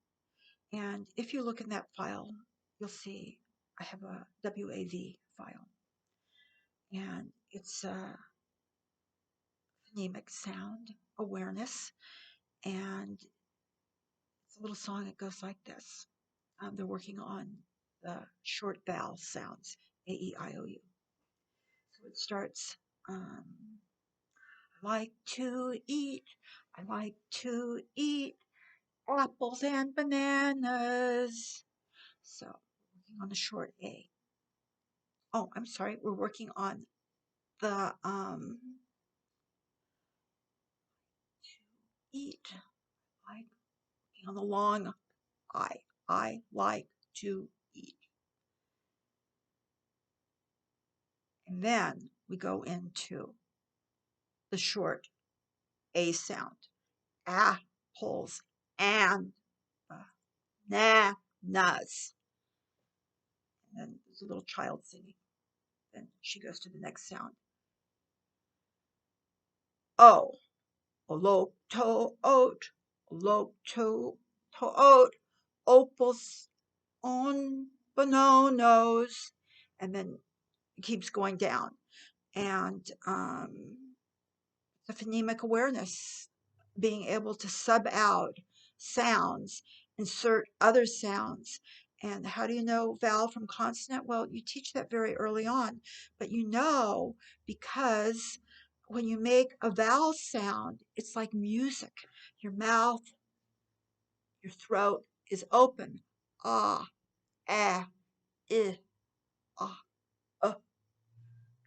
And if you look in that file, you'll see I have a WAV file. And it's a phonemic sound awareness. And it's a little song that goes like this. They're working on the short vowel sounds, A, E, I, O, U. So it starts, I like to eat, I like to eat apples and bananas. So working on the short A. Oh, I'm sorry, we're working on the to eat, like on the long I. I like to eat. And then we go into the short A sound. Apples and bananas. And then there's a little child singing. Then she goes to the next sound. O. Low to oat. Low to oat. Opals on bananas. And then it keeps going down. And the phonemic awareness, being able to sub out sounds, insert other sounds. And how do you know vowel from consonant? Well, you teach that very early on, but you know because when you make a vowel sound, it's like music. Your mouth, your throat is open. Ah, ah, I, ah,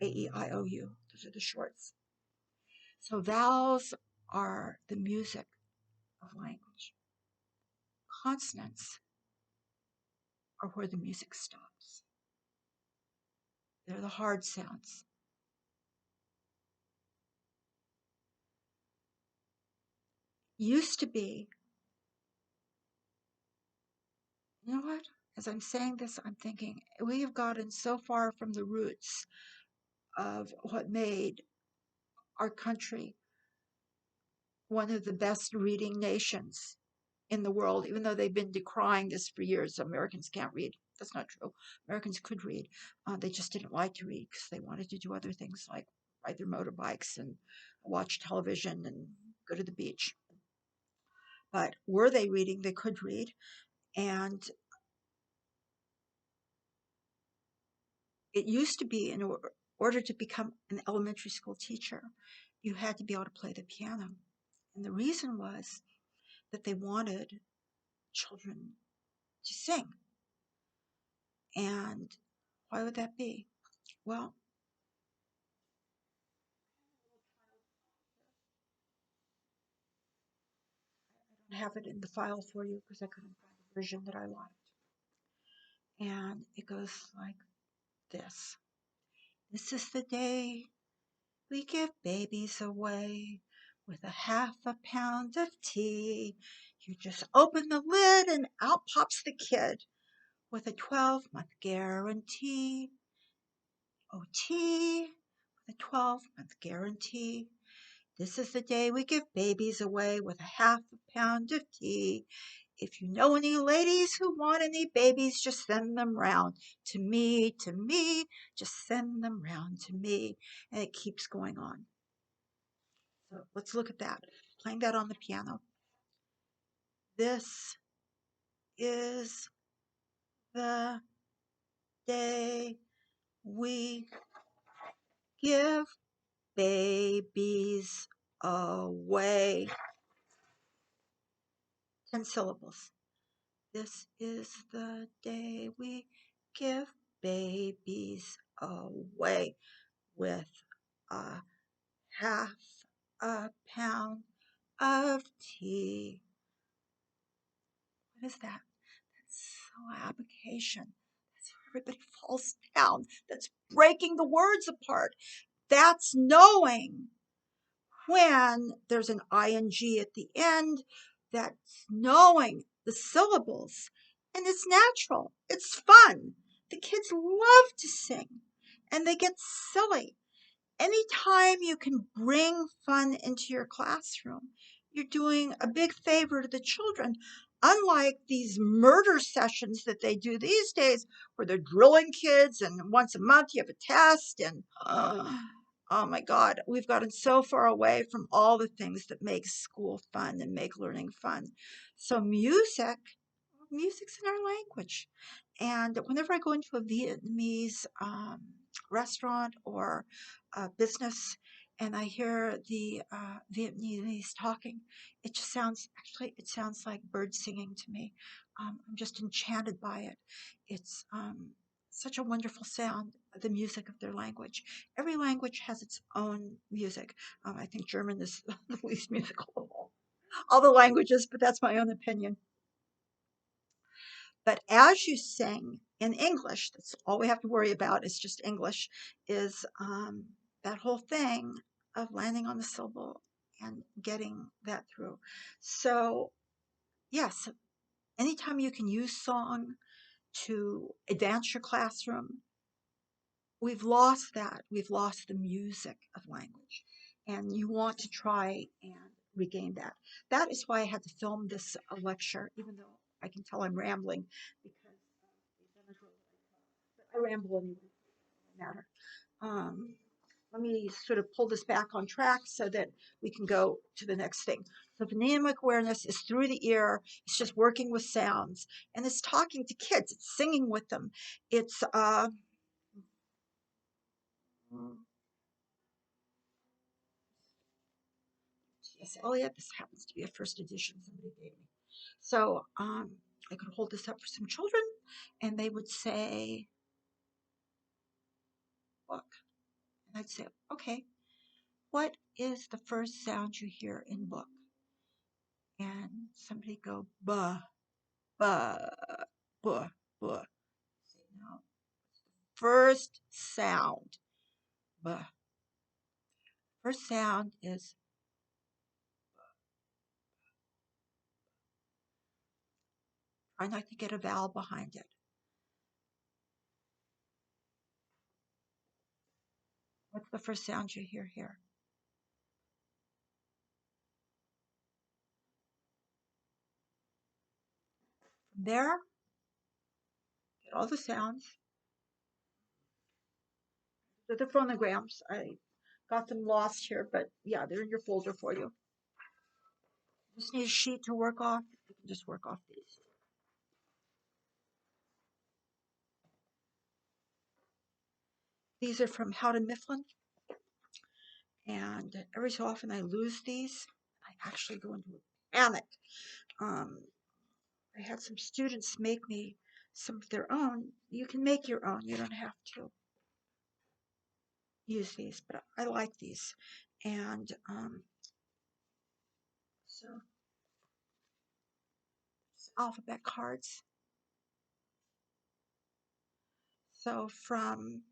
A, E, I, O, U. Those are the shorts. So vowels are the music of language. Consonants are where the music stops. They're the hard sounds. Used to be, you know what? As I'm saying this, I'm thinking we have gotten so far from the roots of what made our country one of the best reading nations in the world, even though they've been decrying this for years. Americans can't read. That's not true. Americans could read. They just didn't like to read because they wanted to do other things like ride their motorbikes and watch television and go to the beach. But were they reading? They could read. And it used to be in order to become an elementary school teacher, you had to be able to play the piano. And the reason was that they wanted children to sing. And why would that be? Well, I don't have it in the file for you because I couldn't find the version that I liked. And it goes like this. This is the day we give babies away with a half a pound of tea. You just open the lid and out pops the kid with a 12-month guarantee. OT with a 12-month guarantee. This is the day we give babies away with a half a pound of tea. If you know any ladies who want any babies, just send them round to me, just send them round to me. And it keeps going on. So let's look at that. Playing that on the piano. This is the day we give babies away. 10 syllables. This is the day we give babies away with a half a pound of tea. What is that? That's syllabication. That's where everybody falls down. That's breaking the words apart. That's knowing when there's an ing at the end, that's knowing the syllables. And it's natural. It's fun. The kids love to sing and they get silly. Anytime you can bring fun into your classroom, you're doing a big favor to the children. Unlike these murder sessions that they do these days, where they're drilling kids and once a month you have a test, and oh my God, we've gotten so far away from all the things that make school fun and make learning fun. So music's in our language. And whenever I go into a Vietnamese restaurant or a business and I hear the Vietnamese talking, it sounds like birds singing to me. I'm just enchanted by it. It's such a wonderful sound, the music of their language. Every language has its own music. I think German is the least musical of all the languages, but that's my own opinion. But as you sing in English, that's all we have to worry about is just English, is that whole thing of landing on the syllable and getting that through. So, yes, anytime you can use song to advance your classroom, we've lost that. We've lost the music of language. And you want to try and regain that. That is why I had to film this lecture, even though I can tell I'm rambling because I ramble anyway, no matter. Um, Let me sort of pull this back on track so that we can go to the next thing. So phonemic awareness is through the ear. It's just working with sounds, and it's talking to kids. It's singing with them. It's T.S. Eliot. This happens to be a first edition somebody gave me. So I could hold this up for some children, and they would say, "Look," and I'd say, "Okay, what is the first sound you hear in book?" And somebody go, "Buh, buh, buh, buh." Say, "No, first sound, buh. First sound is try not to get a vowel behind it. What's the first sound you hear here?" From there, get all the sounds. They're the phonograms. I got them lost here, but yeah, they're in your folder for you. Just need a sheet to work off. You can just work off these. These are from Howden Mifflin, and every so often I lose these. I actually go into a panic. Um, I had some students make me some of their own. You can make your own. You don't have to use these, but I like these. And so alphabet cards. So from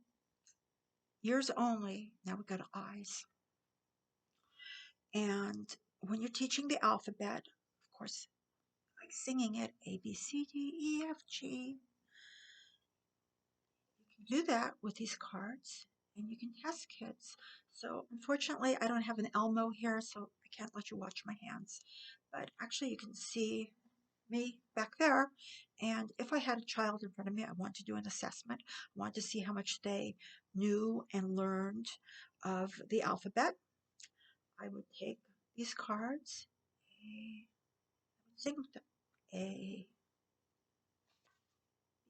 years only, now we go to eyes. And when you're teaching the alphabet, of course, like singing it, A, B, C, D, E, F, G, you can do that with these cards and you can test kids. So unfortunately, I don't have an Elmo here, so I can't let you watch my hands. But actually, you can see me back there. And if I had a child in front of me, I want to do an assessment. I want to see how much they knew and learned of the alphabet. I would take these cards, sing with them. A,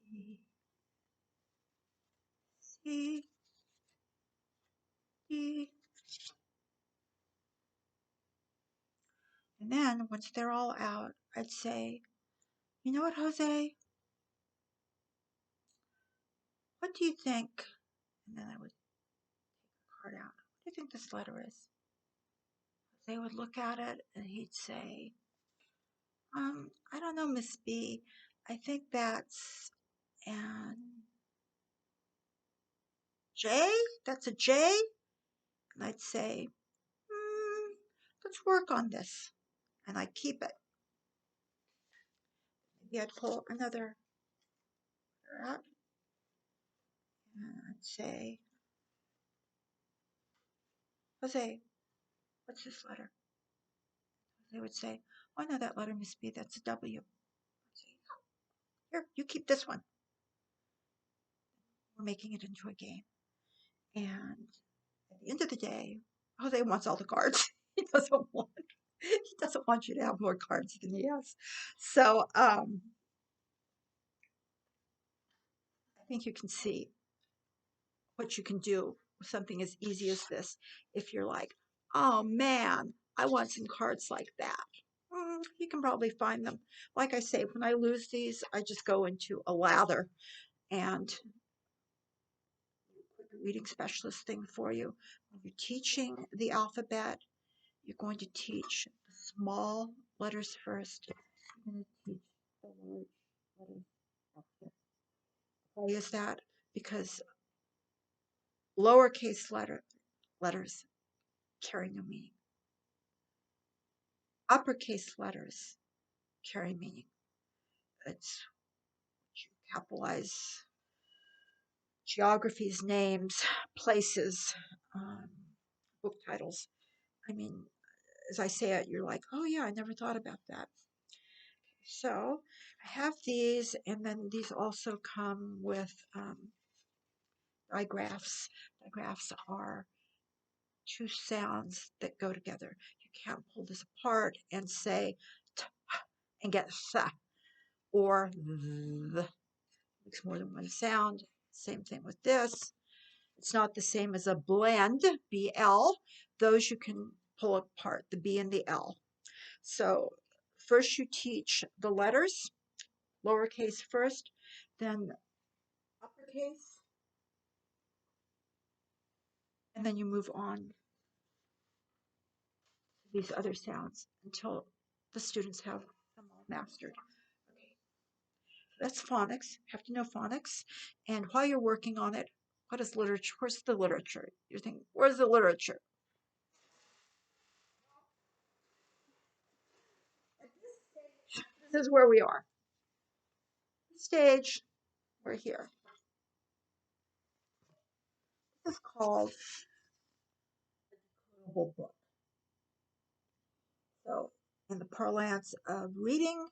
B, C, D. And then once they're all out, I'd say, "You know what, Jose? What do you think?" And then I would take the card out. "What do you think this letter is?" Jose would look at it and he'd say, I don't know, Miss B. I think that's an J. That's a J. And I'd say, let's work on this. And I keep it. Maybe I'd pull another letter out and say, Jose, what's this letter? They would say, oh, no, that letter must be, that's a W. I'd say, here, you keep this one. We're making it into a game. And at the end of the day, Jose wants all the cards. He doesn't want you to have more cards than he has. So I think you can see what you can do with something as easy as this. If you're like, oh man, I want some cards like that. You can probably find them. Like I say, when I lose these, I just go into a lather and put the reading specialist thing for you. When you're teaching the alphabet, you're going to teach the small letters first. You're going to teach the large letters after. Why is that? Because lowercase letters carry no meaning. Uppercase letters carry meaning. It's you capitalize geographies, names, places, book titles. I mean, as I say it, you're like, oh yeah, I never thought about that. So I have these, and then these also come with digraphs. Digraphs are two sounds that go together. You can't pull this apart and say t and get th or th. Makes more than one sound. Same thing with this. It's not the same as a blend, BL. Those you can pull apart, the B and the L. So first you teach the letters, lowercase first, then uppercase, and then you move on to these other sounds until the students have them all mastered. Okay, that's phonics. You have to know phonics. And while you're working on it, what is literature? Where's the literature? You're thinking, where's the literature? At this stage, this is where we are. This stage, we're here. This is called a decodable book. So, in the parlance of reading,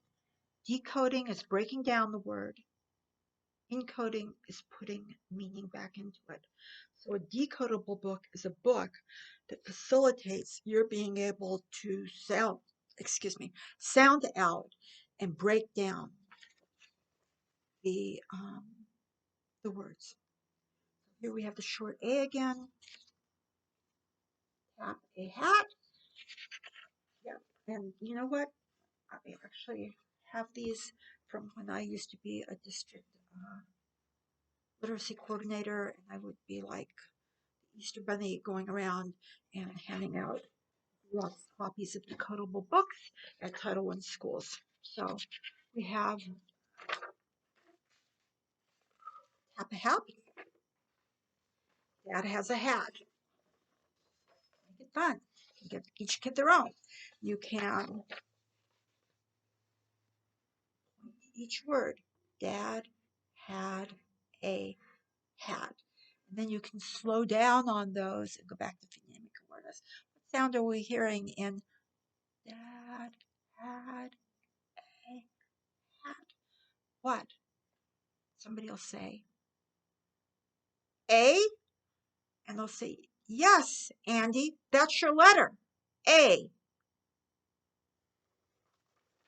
decoding is breaking down the word. Encoding is putting meaning back into it. So a decodable book is a book that facilitates your being able to sound out and break down the words. Here we have the short A again. Tap a hat. Yeah, and you know what? I actually have these from when I used to be a district literacy coordinator, and I would be like the Easter Bunny going around and handing out lots of copies of decodable books at Title I schools. So we have Tap a Hat. Dad has a hat. Make it fun. You give each kid their own. You can point to each word. Dad had a hat. And then you can slow down on those and go back to phonemic awareness. What sound are we hearing in Dad had a hat? What? Somebody will say A, and they'll say, yes, Andy, that's your letter, A.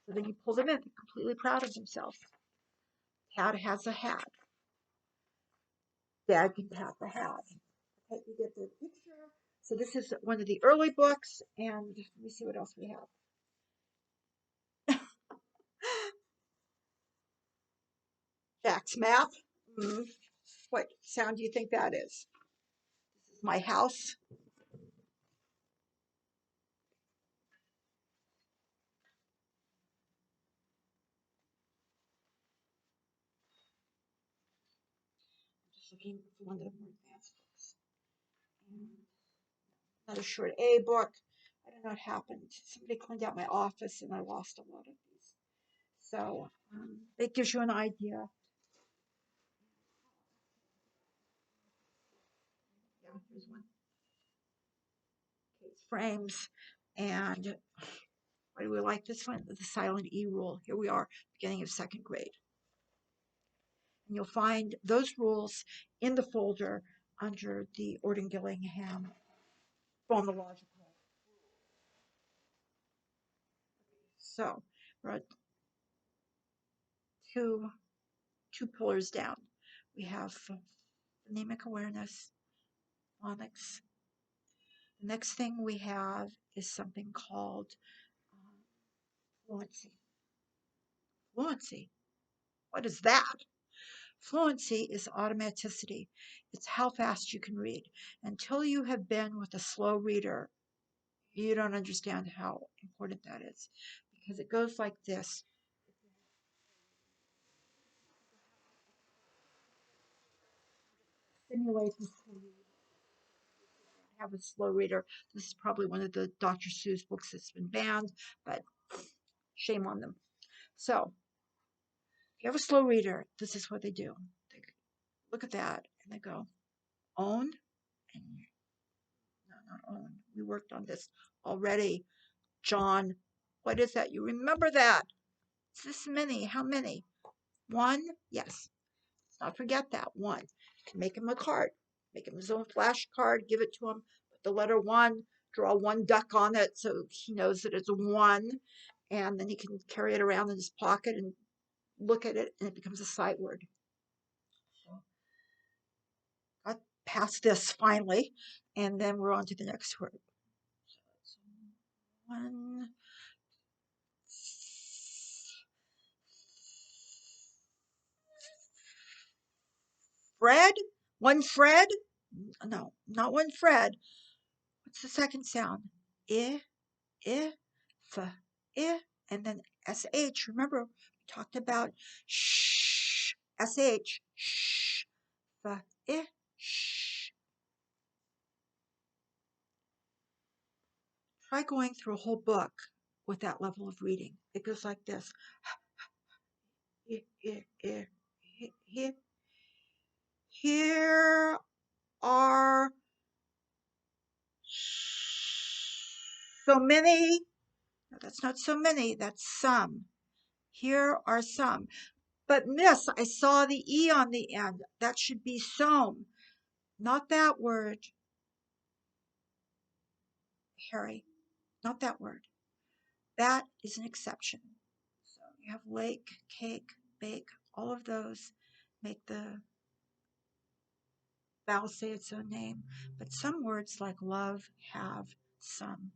So then you pull them in, they're completely proud of themselves. Dad has a hat. Dad can pat the hat. Okay, you get the picture. So this is one of the early books, and let me see what else we have. Jack's map. What sound do you think that is? This is my house. I'm just looking for one of the more advanced books. And another short A book. I And that happened. Somebody cleaned out my office and I lost a lot of these. So it gives you an idea. Yeah, here's one. Case frames. And why do we like this one? The silent E rule. Here we are, beginning of second grade. And you'll find those rules in the folder under the Orton Gillingham phonological. So we're at two pillars down. We have phonemic awareness, phonics. The next thing we have is something called fluency. Fluency. What is that? Fluency is automaticity. It's how fast you can read. Until you have been with a slow reader, you don't understand how important that is because it goes like this. Simulations have a slow reader. This is probably one of the Dr. Seuss books that's been banned, but shame on them. So, if you have a slow reader, this is what they do. They look at that and they go, own, and no, not own. We worked on this already. John, what is that? You remember that? It's this many. How many? One? Yes. Let's not forget that. One. You can make him a card. Make him his own flashcard. Give it to him. Put the letter one. Draw one duck on it so he knows that it's one. And then he can carry it around in his pocket and look at it, and it becomes a sight word. So got past this finally, and then we're on to the next word. So one. Fred? One Fred? No, not one Fred. What's the second sound? I, I, f, I, and then sh. Remember, we talked about sh, sh, sh, f, I, sh. Try going through a whole book with that level of reading. It goes like this. Here are so many. No, that's not so many, that's some. Here are some. But miss, I saw the E on the end. That should be some. Not that word, Harry. Not that word. That is an exception. So you have lake, cake, bake, all of those make the vowel say its own name. But some words like love, have, some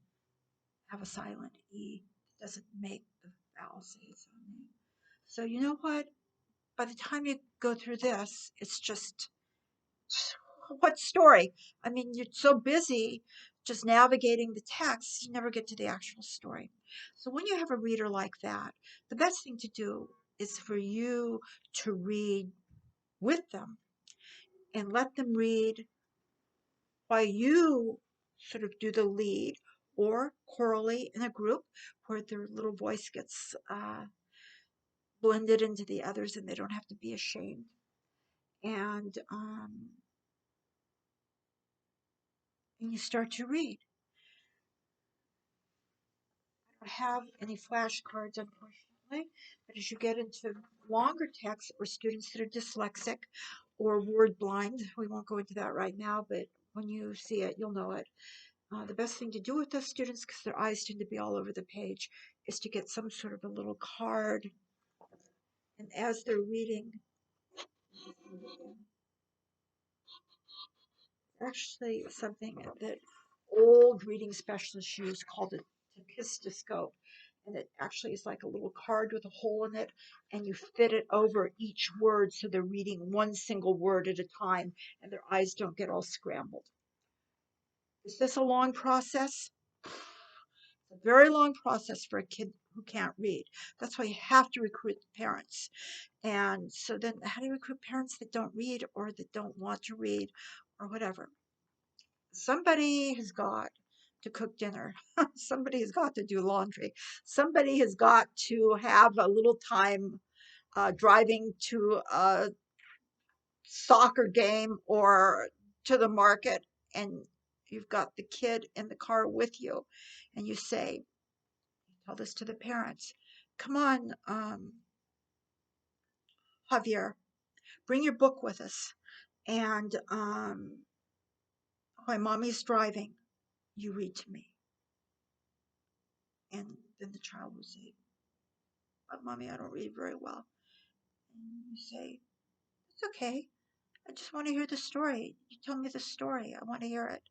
have a silent E. It doesn't make the vowel say its own name. So you know what? By the time you go through this, it's just what story? I mean, you're so busy just navigating the text, you never get to the actual story. So when you have a reader like that, the best thing to do is for you to read with them and let them read while you sort of do the lead or chorally in a group where their little voice gets blended into the others and they don't have to be ashamed. And you start to read. I don't have any flashcards, unfortunately, but as you get into longer texts or students that are dyslexic or word blind, we won't go into that right now, but when you see it, you'll know it. The best thing to do with those students, because their eyes tend to be all over the page, is to get some sort of a little card. And as they're reading, actually something that old reading specialists use called a tachistoscope. And it actually is like a little card with a hole in it, and you fit it over each word so they're reading one single word at a time and their eyes don't get all scrambled. Is this a long process? It's a very long process for a kid who can't read. That's why you have to recruit parents. And so then how do you recruit parents that don't read or that don't want to read or whatever? Somebody has got to cook dinner. Somebody has got to do laundry. Somebody has got to have a little time driving to a soccer game or to the market, and you've got the kid in the car with you, and you say, tell this to the parents, come on, Javier, bring your book with us. And while mommy's driving, you read to me. And then the child will say, but mommy, I don't read very well. And you say, it's okay. I just want to hear the story. You tell me the story. I want to hear it.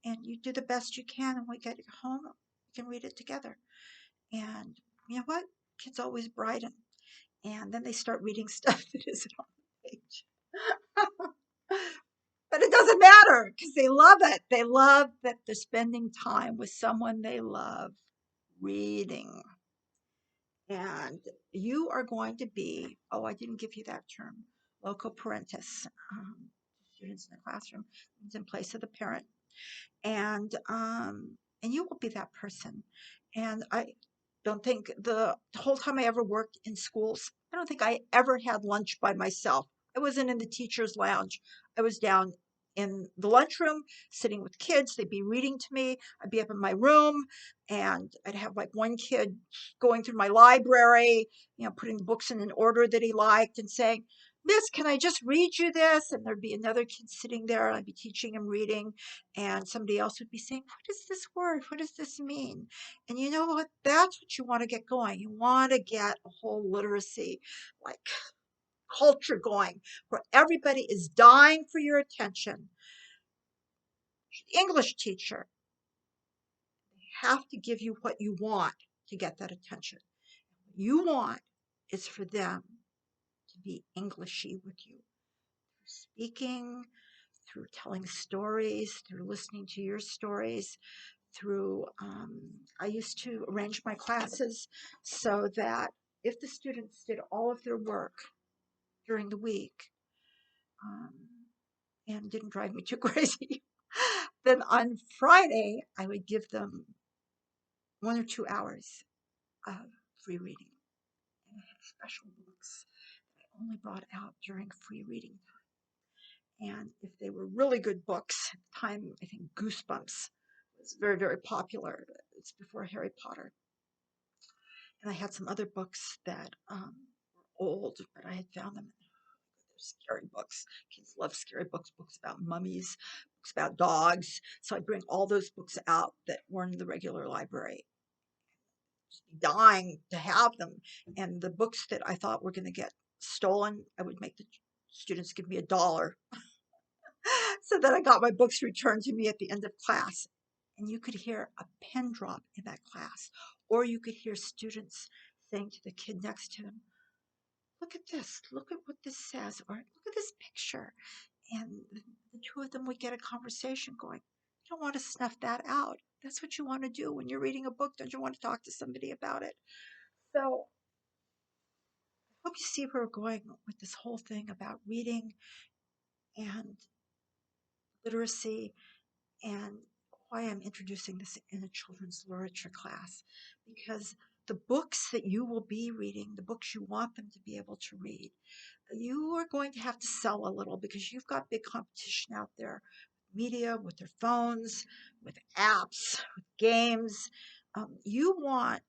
And you do the best you can. And when we get home, we can read it together. And you know what? Kids always brighten. And then they start reading stuff that isn't on the page. But it doesn't matter because they love it. They love that they're spending time with someone they love reading. And you are going to be, oh, I didn't give you that term, loco parentis, students in the classroom, it's in place of the parent. And you will be that person. And I don't think the whole time I ever worked in schools, I don't think I ever had lunch by myself. I wasn't in the teacher's lounge. I was down in the lunchroom sitting with kids. They'd be reading to me. I'd be up in my room, and I'd have like one kid going through my library, putting the books in an order that he liked and saying, Miss, can I just read you this? And there'd be another kid sitting there, and I'd be teaching him reading, and somebody else would be saying, what is this word? What does this mean? And you know what? That's what you want to get going. You want to get a whole literacy, like culture going, where everybody is dying for your attention. English teacher, they have to give you what you want to get that attention. What you want is for them to be Englishy with you. Through speaking, through telling stories, through listening to your stories, through, I used to arrange my classes so that if the students did all of their work during the week um, and didn't drive me too crazy, then on Friday I would give them 1 or 2 hours of free reading. And I had special books that I only brought out during free reading time. And if they were really good books, at the time I think Goosebumps was very, very popular. It's before Harry Potter. And I had some other books that were old, but I had found them. They're scary books. Kids love scary books, books about mummies, books about dogs. So I'd bring all those books out that weren't in the regular library. Just dying to have them. And the books that I thought were going to get stolen, I would make the students give me $1 so that I got my books returned to me at the end of class. And you could hear a pin drop in that class, or you could hear students saying to the kid next to them, look at this, look at what this says, or look at this picture. And the two of them would get a conversation going. You don't want to snuff that out. That's what you want to do when you're reading a book. Don't you want to talk to somebody about it? So I hope you see where we're going with this whole thing about reading and literacy, and why I'm introducing this in a children's literature class, because the books that you will be reading, the books you want them to be able to read, you are going to have to sell a little because you've got big competition out there. Media, with their phones, with apps, with games. You want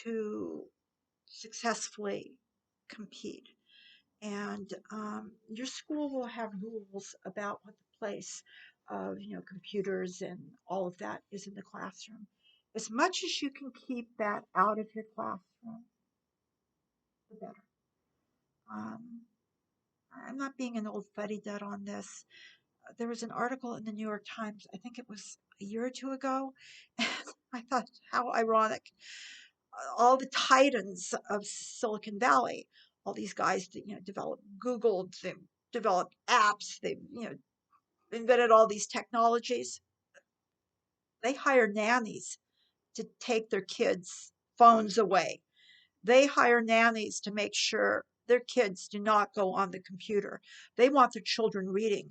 to successfully compete. And your school will have rules about what the place of computers and all of that is in the classroom. As much as you can keep that out of your classroom, the better. Um, I'm not being an old fuddy-dud on this. There was an article in the New York Times, I think it was a year or two ago, and I thought, how ironic. All the titans of Silicon Valley, all these guys that developed Google, they developed apps, they invented all these technologies. They hire nannies to take their kids' phones away. They hire nannies to make sure their kids do not go on the computer. They want their children reading,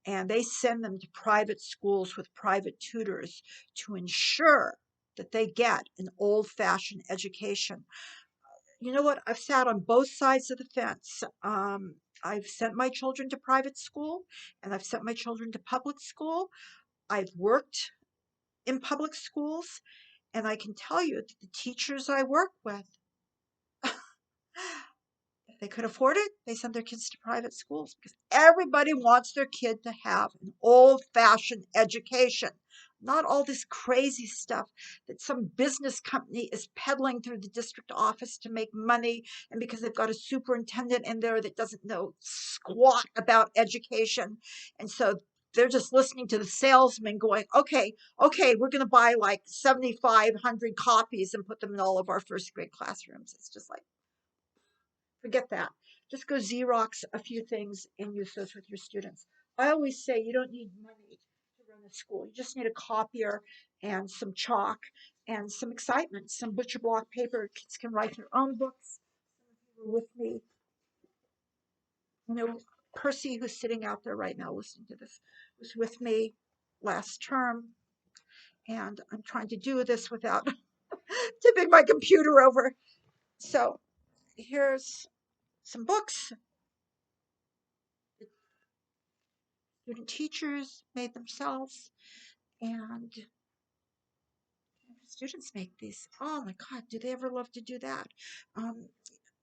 and they send them to private schools with private tutors to ensure that they get an old fashioned education. You know what? I've sat on both sides of the fence. I've sent my children to private school and I've sent my children to public school. I've worked in public schools, and I can tell you that the teachers I work with, if they could afford it, they send their kids to private schools because everybody wants their kid to have an old fashioned education, not all this crazy stuff that some business company is peddling through the district office to make money. And because they've got a superintendent in there that doesn't know squat about education. And so they're just listening to the salesman going, okay, we're going to buy like 7,500 copies and put them in all of our first grade classrooms. It's just like, forget that. Just go Xerox a few things and use those with your students. I always say you don't need money to run a school. You just need a copier and some chalk and some excitement, some butcher block paper. Kids can write their own books. Some of you were with me. You know, Percy, who's sitting out there right now listening to this, was with me last term. And I'm trying to do this without tipping my computer over. So here's some books student teachers made themselves, and students make these. Oh my God, do they ever love to do that? Um,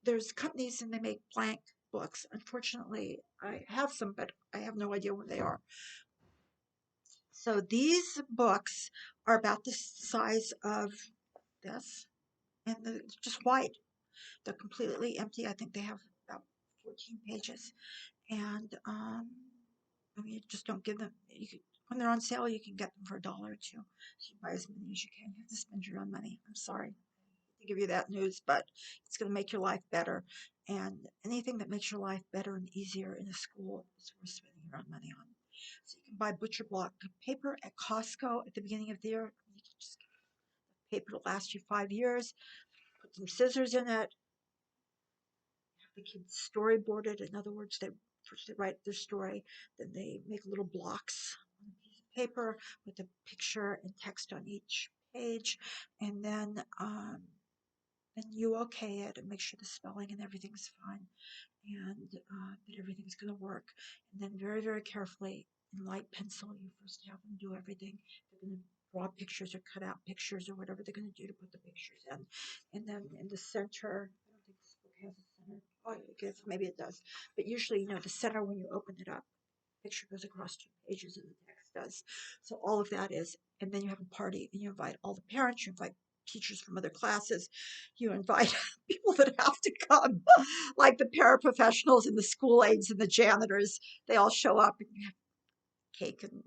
there's companies and they make blank books. Unfortunately, I have some, but I have no idea where they are. So these books are about the size of this, and they're just white. They're completely empty. I think they have about 14 pages, and I mean, just don't give them. When they're on sale, you can get them for $1 or $2. So you buy as many as you can. You have to spend your own money. I'm sorry to give you that news, but it's going to make your life better. And anything that makes your life better and easier in a school is worth spending your own money on. So you can buy butcher block paper at Costco at the beginning of the year. You can just get paper to last you 5 years. Put some scissors in it. The kids storyboard it. In other words, first they write their story, then they make little blocks on a piece of paper with a picture and text on each page, and then you okay it and make sure the spelling and everything's fine, and that everything's going to work. And then very, very carefully in light pencil, you first have them do everything. They're going to draw pictures or cut out pictures or whatever they're going to do to put the pictures in. And then in the center, I don't think this book has a center. Oh, I guess maybe it does. But usually, the center, when you open it up, the picture goes across 2 pages and the text does. So all of that is, and then you have a party and you invite all the parents, you invite teachers from other classes, you invite people that have to come, like the paraprofessionals and the school aides and the janitors. They all show up and you have cake and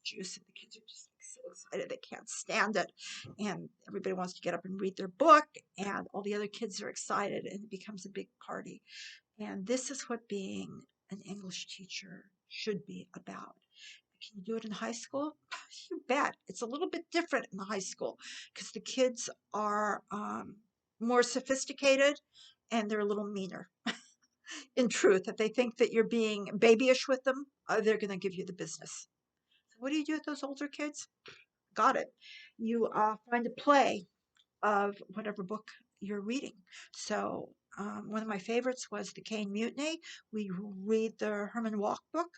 juice, and the kids are just so excited they can't stand it. And everybody wants to get up and read their book, and all the other kids are excited, and it becomes a big party. And this is what being an English teacher should be about. Can you do it in high school? You bet. It's a little bit different in the high school because the kids are more sophisticated and they're a little meaner. In truth, if they think that you're being babyish with them, they're going to give you the business. So what do you do with those older kids? Got it. You find a play of whatever book you're reading. So one of my favorites was The Cane Mutiny. We read the Herman Walk book,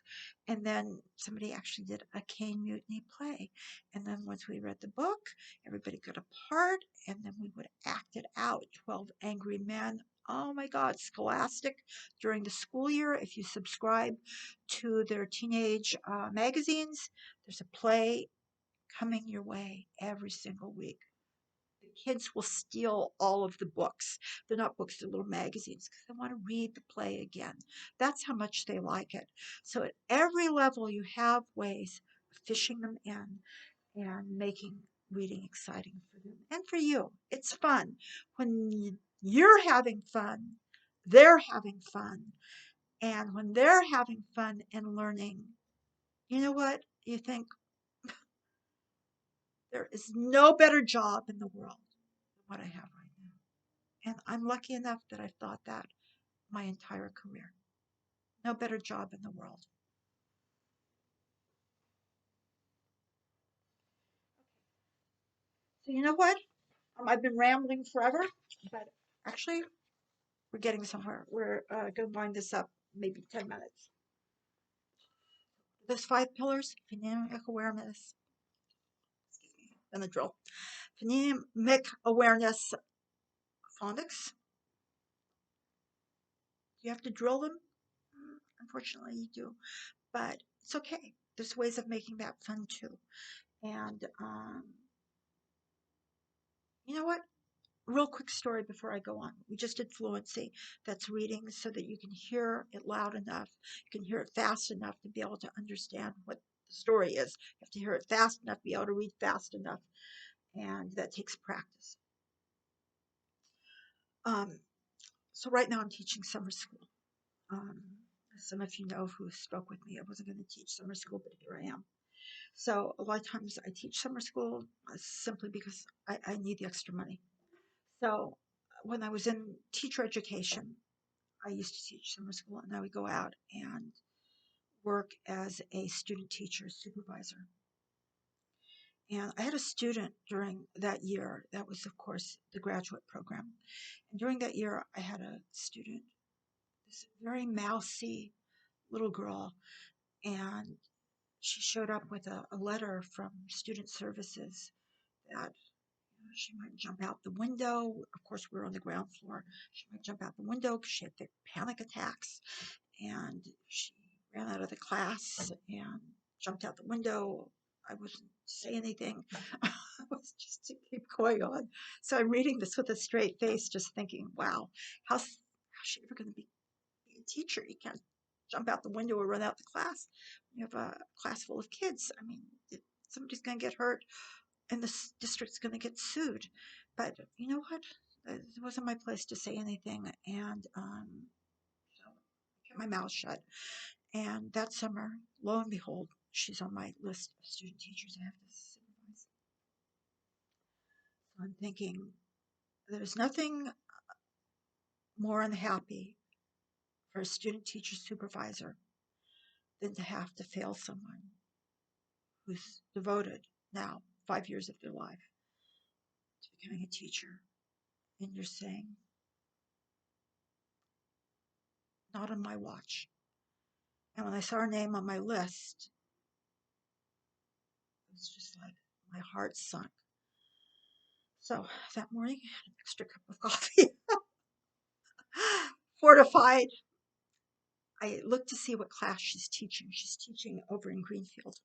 and then somebody actually did a Cane Mutiny play. And then once we read the book, everybody got a part, and then we would act it out. 12 Angry Men. Oh my God, Scholastic during the school year. If you subscribe to their teenage magazines, there's a play coming your way every single week. The kids will steal all of the books. They're not books, they're little magazines because they want to read the play again. That's how much they like it. So at every level, you have ways of fishing them in and making reading exciting for them and for you. It's fun. When you're having fun, they're having fun. And when they're having fun and learning, you know what? You think there is no better job in the world than what I have right now. And I'm lucky enough that I've thought that my entire career. No better job in the world. So you know what? I've been rambling forever, but actually, we're getting somewhere. We're going to wind this up maybe 10 minutes. Those 5 pillars: phonemic awareness, and the drill. Phonemic awareness, phonics. You have to drill them? Unfortunately, you do. But it's okay. There's ways of making that fun too. And you know what? Real quick story before I go on. We just did fluency. That's reading so that you can hear it loud enough. You can hear it fast enough to be able to understand what the story is. You have to hear it fast enough to be able to read fast enough. And that takes practice. Um, so right now I'm teaching summer school. Um, some of you know who spoke with me. I wasn't going to teach summer school, but here I am. So a lot of times I teach summer school simply because I need the extra money. So when I was in teacher education, I used to teach summer school, and I would go out and work as a student teacher supervisor. And I had a student during that year. That was, of course, the graduate program. And during that year, I had a student, this very mousy little girl, and she showed up with a letter from student services that she might jump out the window. Of course, we were on the ground floor. She might jump out the window because she had the panic attacks, and she ran out of the class and jumped out the window. I wasn't say anything. I was just to keep going on. So I'm reading this with a straight face, just thinking, wow, how's she ever going to be a teacher? You can't jump out the window or run out the class. You have a class full of kids. I mean, somebody's going to get hurt and the district's going to get sued. But you know what? It wasn't my place to say anything. And so I kept my mouth shut. And that summer, lo and behold, she's on my list of student teachers I have to supervise. So I'm thinking, there's nothing more unhappy for a student teacher supervisor than to have to fail someone who's devoted now 5 years of their life to becoming a teacher. And you're saying, not on my watch. And when I saw her name on my list, it was just like my heart sunk. So that morning, I had an extra cup of coffee. Fortified. I looked to see what class she's teaching. She's teaching over in Greenfield.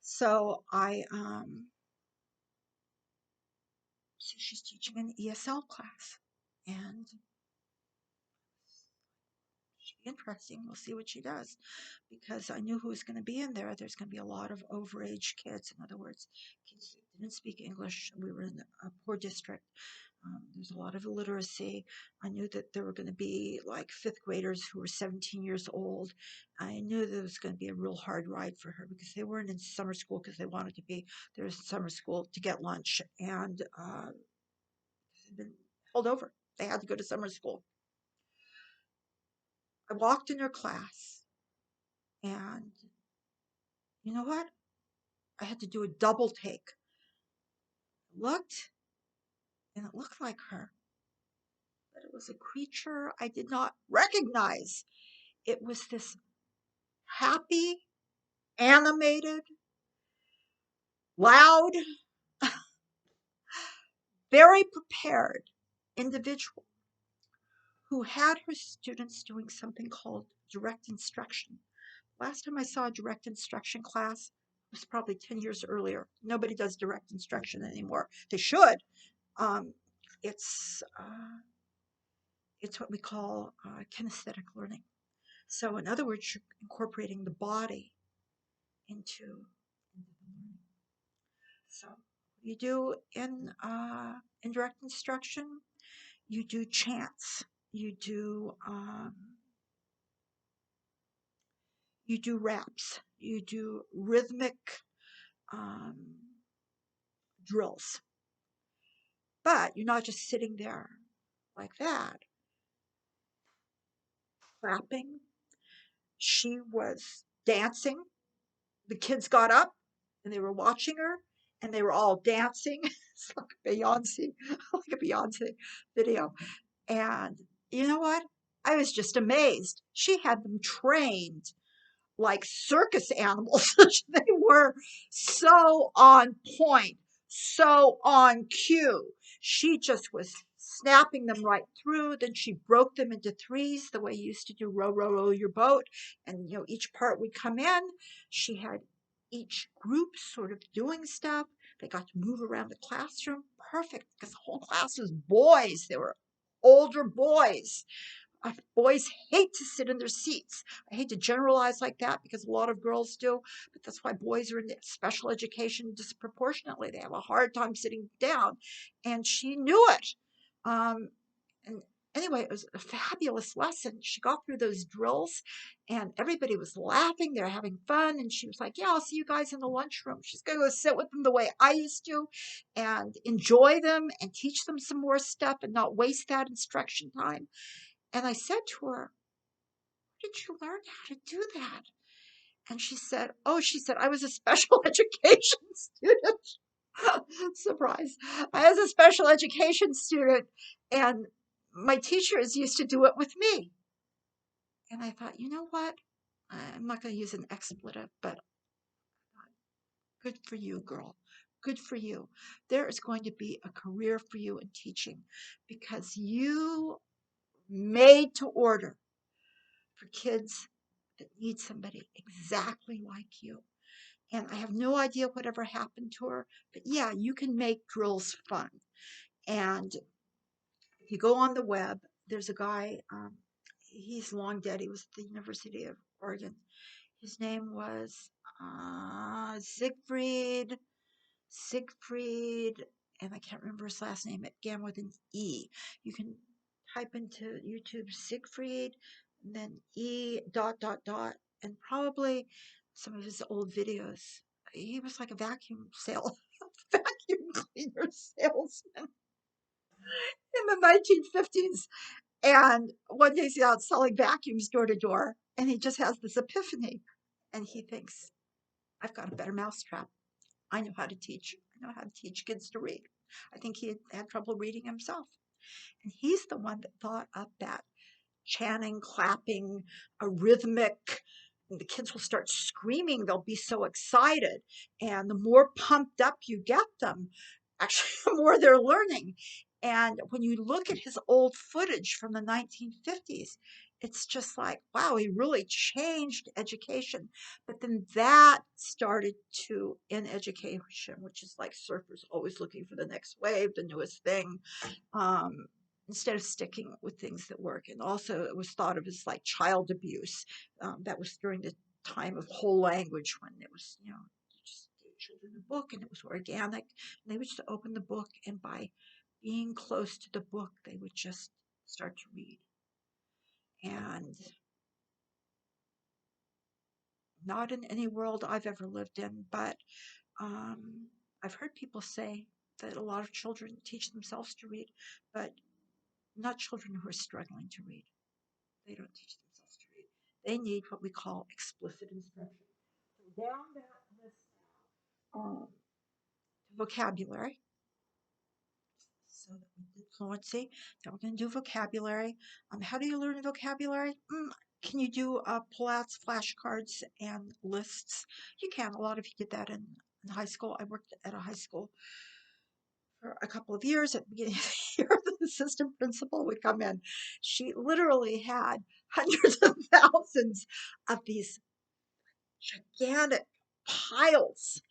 So see she's teaching an ESL class. And should be interesting. We'll see what she does, because I knew who was going to be in there. There's going to be a lot of overage kids. In other words, kids that didn't speak English. We were in a poor district. There's a lot of illiteracy. I knew that there were going to be like fifth graders who were 17 years old. I knew that it was going to be a real hard ride for her because they weren't in summer school because they wanted to be. There was summer school to get lunch, and they'd been held over. They had to go to summer school. I walked in her class, and you know what? I had to do a double take. Looked, and it looked like her, but it was a creature I did not recognize. It was this happy, animated, loud, very prepared individual who had her students doing something called direct instruction. Last time I saw a direct instruction class was probably 10 years earlier. Nobody does direct instruction anymore. They should. Um, it's it's what we call kinesthetic learning. So, in other words, you're incorporating the body into the learning. So, you do in direct instruction, you do chants, you do raps, you do rhythmic um, drills. But you're not just sitting there like that, clapping. She was dancing. The kids got up and they were watching her and they were all dancing. It's like Beyonce, like a Beyonce video. And you know what? I was just amazed. She had them trained like circus animals. They were so on point, so on cue. She just was snapping them right through. Then she broke them into threes the way you used to do row, row, row your boat. And, each part would come in. She had each group sort of doing stuff. They got to move around the classroom. Perfect, because the whole class was boys. They were older boys. Boys hate to sit in their seats. I hate to generalize like that because a lot of girls do, but that's why boys are in special education disproportionately. They have a hard time sitting down, and she knew it. Um, and anyway, it was a fabulous lesson. She got through those drills, and everybody was laughing. They're having fun, and she was like, "Yeah, I'll see you guys in the lunchroom." She's going to go sit with them the way I used to, and enjoy them and teach them some more stuff, and not waste that instruction time. And I said to her, "Where did you learn how to do that?" And she said, "Oh," she said, "I was a special education student." Surprise. I was a special education student, and my teachers used to do it with me. And I thought, you know what? I'm not going to use an expletive, but good for you, girl. Good for you. There is going to be a career for you in teaching because you made to order for kids that need somebody exactly like you. And I have no idea whatever happened to her, but yeah, you can make drills fun. And if you go on the web, there's a guy, he's long dead. He was at the University of Oregon. His name was Siegfried, and I can't remember his last name. It began with an E. You can type into YouTube Siegfried, and then E dot dot dot, and probably some of his old videos. He was like a vacuum cleaner salesman in the 1950s. And one day he's out selling vacuums door to door, and he just has this epiphany, and he thinks, "I've got a better mousetrap. I know how to teach. I know how to teach kids to read." I think he had trouble reading himself. And he's the one that thought up that chanting, clapping, a rhythmic. And the kids will start screaming. They'll be so excited. And the more pumped up you get them, actually, the more they're learning. And when you look at his old footage from the 1950s, it's just like, wow, he really changed education. But then that started to, in education, which is like surfers always looking for the next wave, the newest thing, um, instead of sticking with things that work. And also, it was thought of as like child abuse. That was during the time of whole language when it was, you just gave children a book and it was organic. And they would just open the book, and by being close to the book, they would just start to read. And not in any world I've ever lived in, but um, I've heard people say that a lot of children teach themselves to read, but not children who are struggling to read. They don't teach themselves to read. They need what we call explicit instruction. So down that list now, vocabulary. So that we did fluency. Now we're going to do vocabulary. How do you learn vocabulary? Can you do pull-outs, flashcards, and lists? You can. A lot of you did that in high school. I worked at a high school for a couple of years. At the beginning of the year, the assistant principal would come in. She literally had hundreds of thousands of these gigantic piles.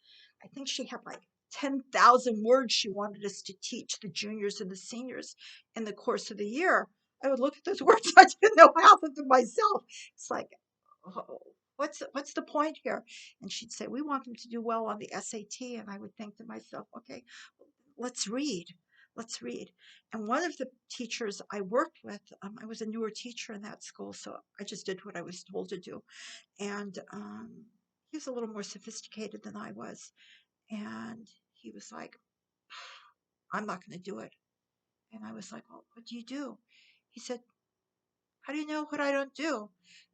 I think she had like 10,000 words she wanted us to teach the juniors and the seniors in the course of the year. I would look at those words. I didn't know half of them myself. It's like, oh, what's the point here? And she'd say, "We want them to do well on the SAT." And I would think to myself, okay, let's read. Let's read. And one of the teachers I worked with, I was a newer teacher in that school, so I just did what I was told to do. And he was a little more sophisticated than I was. And he was like, "I'm not going to do it." And I was like, well, what do you do? He said, how do you know what I don't do?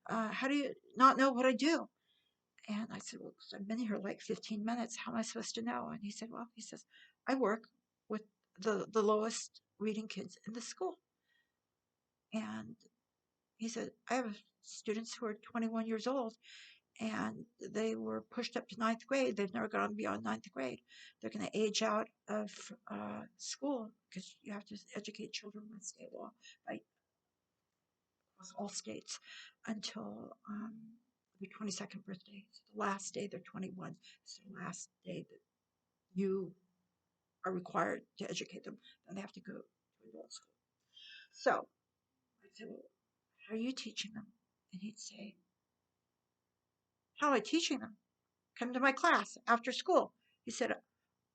How do you not know what I do? And I said, well, I've been here like 15 minutes. How am I supposed to know? And he said, well, he says, I work with the lowest reading kids in the school. And he said, I have students who are 21 years old and they were pushed up to ninth grade. They've never gone beyond ninth grade. They're going to age out of school because you have to educate children by state law, by all states, until their 22nd birthday. So the last day they're 21 is the last day that you are required to educate them. Then they have to go to adult school. So I said, well, how are you teaching them? And he'd say, how am I teaching them? Come to my class after school. He said,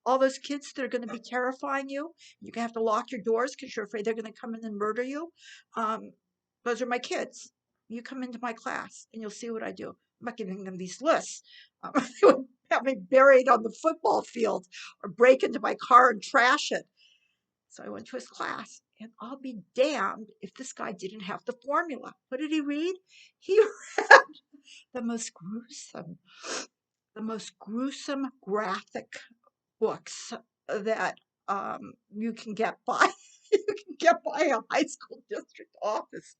all those kids that are going to be terrifying you, you're going to have to lock your doors because you're afraid they're going to come in and murder you. Um, those are my kids. You come into my class and you'll see what I do. I'm not giving them these lists. They would have me buried on the football field or break into my car and trash it. So I went to his class, and I'll be damned if this guy didn't have the formula. What did he read? He read the most gruesome, graphic books that you can get by a high school district office.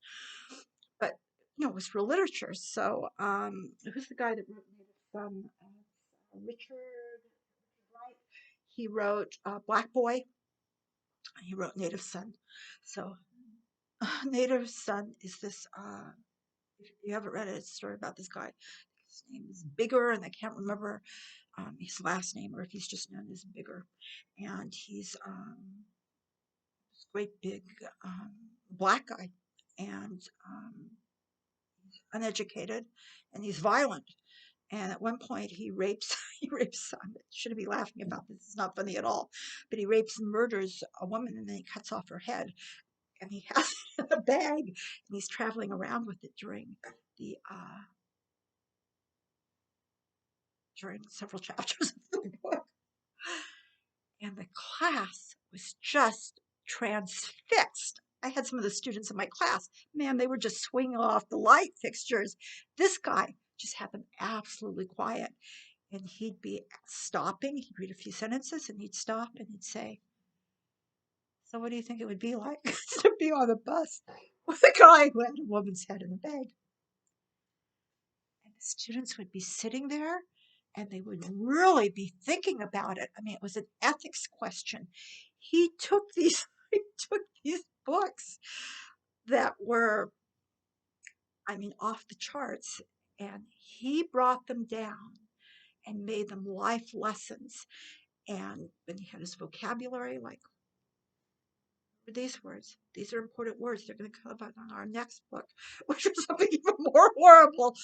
But it was for literature. So who's the guy that wrote Native Son? Richard Wright. He wrote Black Boy. He wrote Native Son. So Native Son is this. If you haven't read it, it's a story about this guy. His name is Bigger, and I can't remember his last name, or if he's just known as Bigger. And he's this great big black guy, and uneducated, and he's violent. And at one point, he rapes. He rapes. I shouldn't be laughing about this. It's not funny at all. But he rapes and murders a woman, and then he cuts off her head. And he has it in a bag, and he's traveling around with it during several chapters of the book. And the class was just transfixed. I had some of the students in my class, man, they were just swinging off the light fixtures. This guy just had them absolutely quiet. And he'd be stopping, he'd read a few sentences, and he'd stop and he'd say, so what do you think it would be like to be on a bus with a guy who had a woman's head in a bag? And the students would be sitting there and they would really be thinking about it. I mean, it was an ethics question. He took these he took these books that were, I mean, off the charts, and he brought them down and made them life lessons. And then he had his vocabulary, like these words. These are important words. They're going to come up on our next book, which is something even more horrible.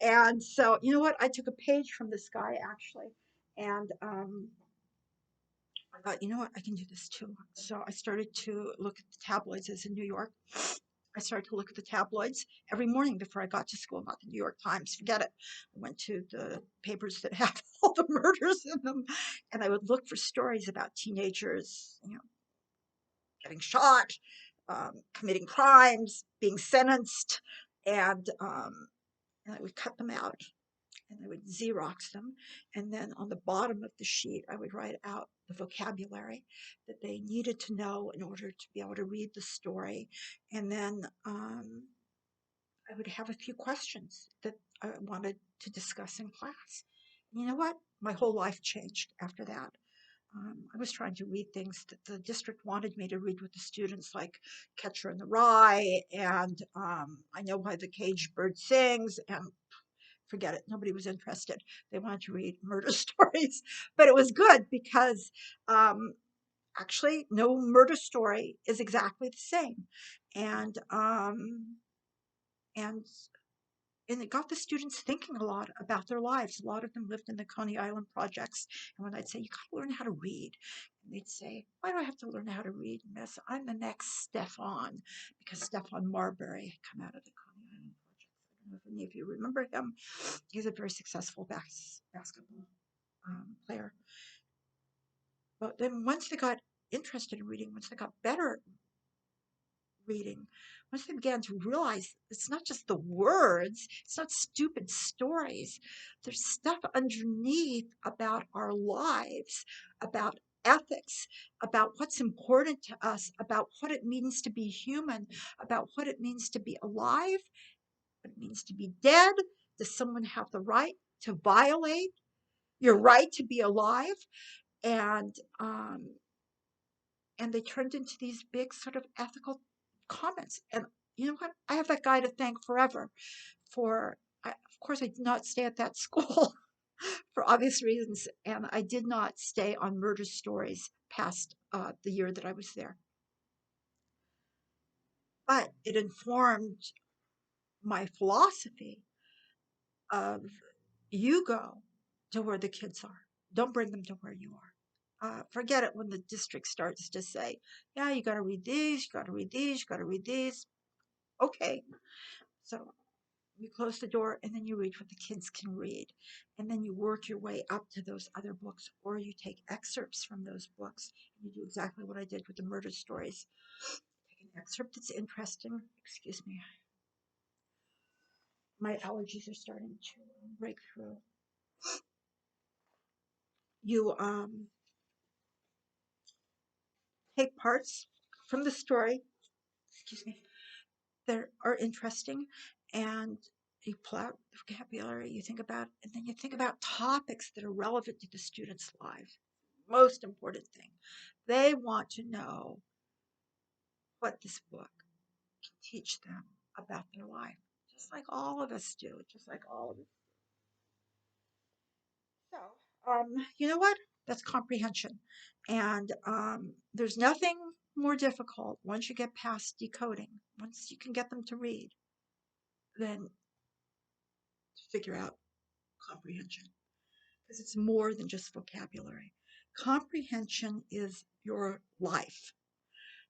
And so, you know what? I took a page from this guy, actually. And I thought, you know what? I can do this too. So I started to look at the tabloids as in New York. I started to look at the tabloids every morning before I got to school, not the New York Times, forget it. I went to the papers that had all the murders in them, and I would look for stories about teenagers, getting shot, committing crimes, being sentenced, and I would cut them out and I would Xerox them. And then on the bottom of the sheet, I would write out the vocabulary that they needed to know in order to be able to read the story. And then I would have a few questions that I wanted to discuss in class. And you know what? My whole life changed after that. I was trying to read things that the district wanted me to read with the students, like Catcher in the Rye, and I Know Why the Caged Bird Sings, and forget it, nobody was interested. They wanted to read murder stories, but it was good because actually no murder story is exactly the same, and and and it got the students thinking a lot about their lives. A lot of them lived in the Coney Island projects. And when I'd say, you got to learn how to read, and they'd say, why do I have to learn how to read, miss? I'm the next Stefan, because Stefan Marbury had come out of the Coney Island projects. I don't know if any of you remember him. He's a very successful basketball player. But then once they got interested in reading, once they got better reading, once they began to realize it's not just the words, it's not stupid stories, there's stuff underneath about our lives, about ethics, about what's important to us, about what it means to be human, about what it means to be alive, what it means to be dead. Does someone have the right to violate your right to be alive? And and they turned into these big sort of ethical comments. And you know what? I have that guy to thank forever for. Of course, I did not stay at that school for obvious reasons, and I did not stay on murder stories past the year that I was there. But it informed my philosophy of you go to where the kids are. Don't bring them to where you are. Forget it when the district starts to say, yeah, you got to read these, you got to read these, you got to read these. Okay. So you close the door and then you read what the kids can read. And then you work your way up to those other books, or you take excerpts from those books. And you do exactly what I did with the murder stories. Take an excerpt that's interesting. Excuse me. My allergies are starting to break through. You take parts from the story, excuse me, that are interesting, and you pull out the vocabulary, you think about, and then you think about topics that are relevant to the student's life. Most important thing. They want to know what this book can teach them about their life, just like all of us do, just like all of us. So, you know what? That's comprehension. And there's nothing more difficult once you get past decoding, once you can get them to read, than to figure out comprehension. Because it's more than just vocabulary. Comprehension is your life.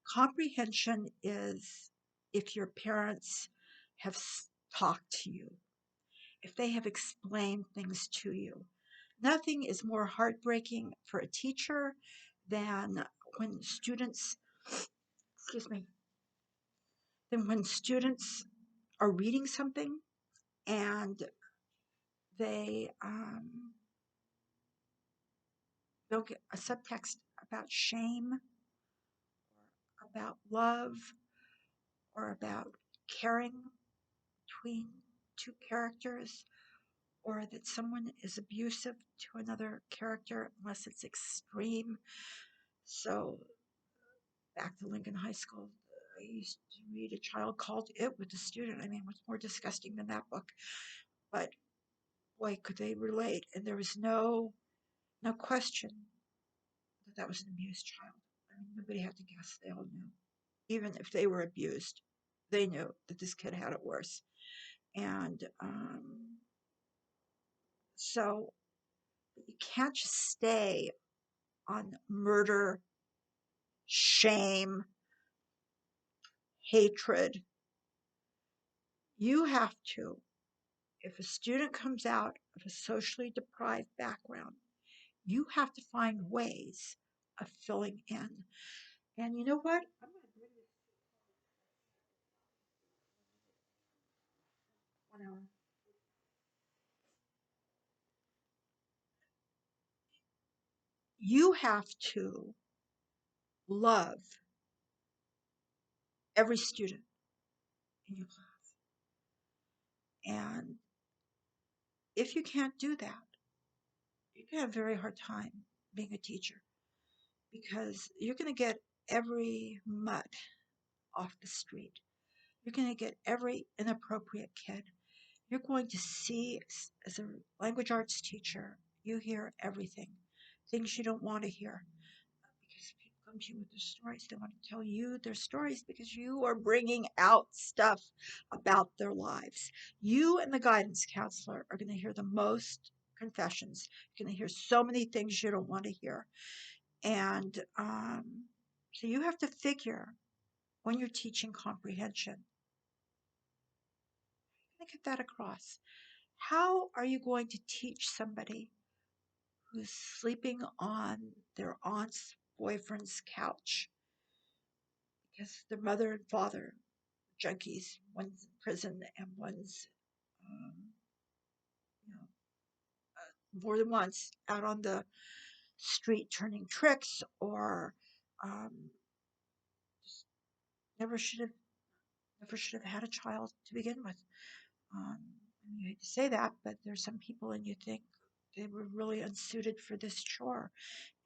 Comprehension is if your parents have talked to you, if they have explained things to you. Nothing is more heartbreaking for a teacher than when students, excuse me, than when students are reading something and they they'll get a subtext about shame, or about love, or about caring between two characters, or that someone is abusive to another character unless it's extreme. So, back to Lincoln High School, I used to read A Child Called It with a student. I mean, what's more disgusting than that book? But boy, could they relate. And there was no question that that was an abused child. I mean, nobody had to guess. They all knew. Even if they were abused, they knew that this kid had it worse. And so you can't just stay on murder, shame, hatred. You have to, if a student comes out of a socially deprived background, you have to find ways of filling in. And you know what? I'm going to bring this 1 hour. You have to love every student in your class. And if you can't do that, you can have a very hard time being a teacher, because you're going to get every mutt off the street. You're going to get every inappropriate kid. You're going to see, as a language arts teacher, you hear everything, things you don't want to hear, because people come to you with their stories. They want to tell you their stories because you are bringing out stuff about their lives. You and the guidance counselor are going to hear the most confessions. You're going to hear so many things you don't want to hear. And so you have to figure, when you're teaching comprehension, how to get that across. How are you going to teach somebody who's sleeping on their aunt's boyfriend's couch because their mother and father junkies. One's in prison and one's, um, you know, more than once out on the street turning tricks, or um, just never should have had a child to begin with. Um, I mean, you hate to say that, but there's some people, and you think they were really unsuited for this chore,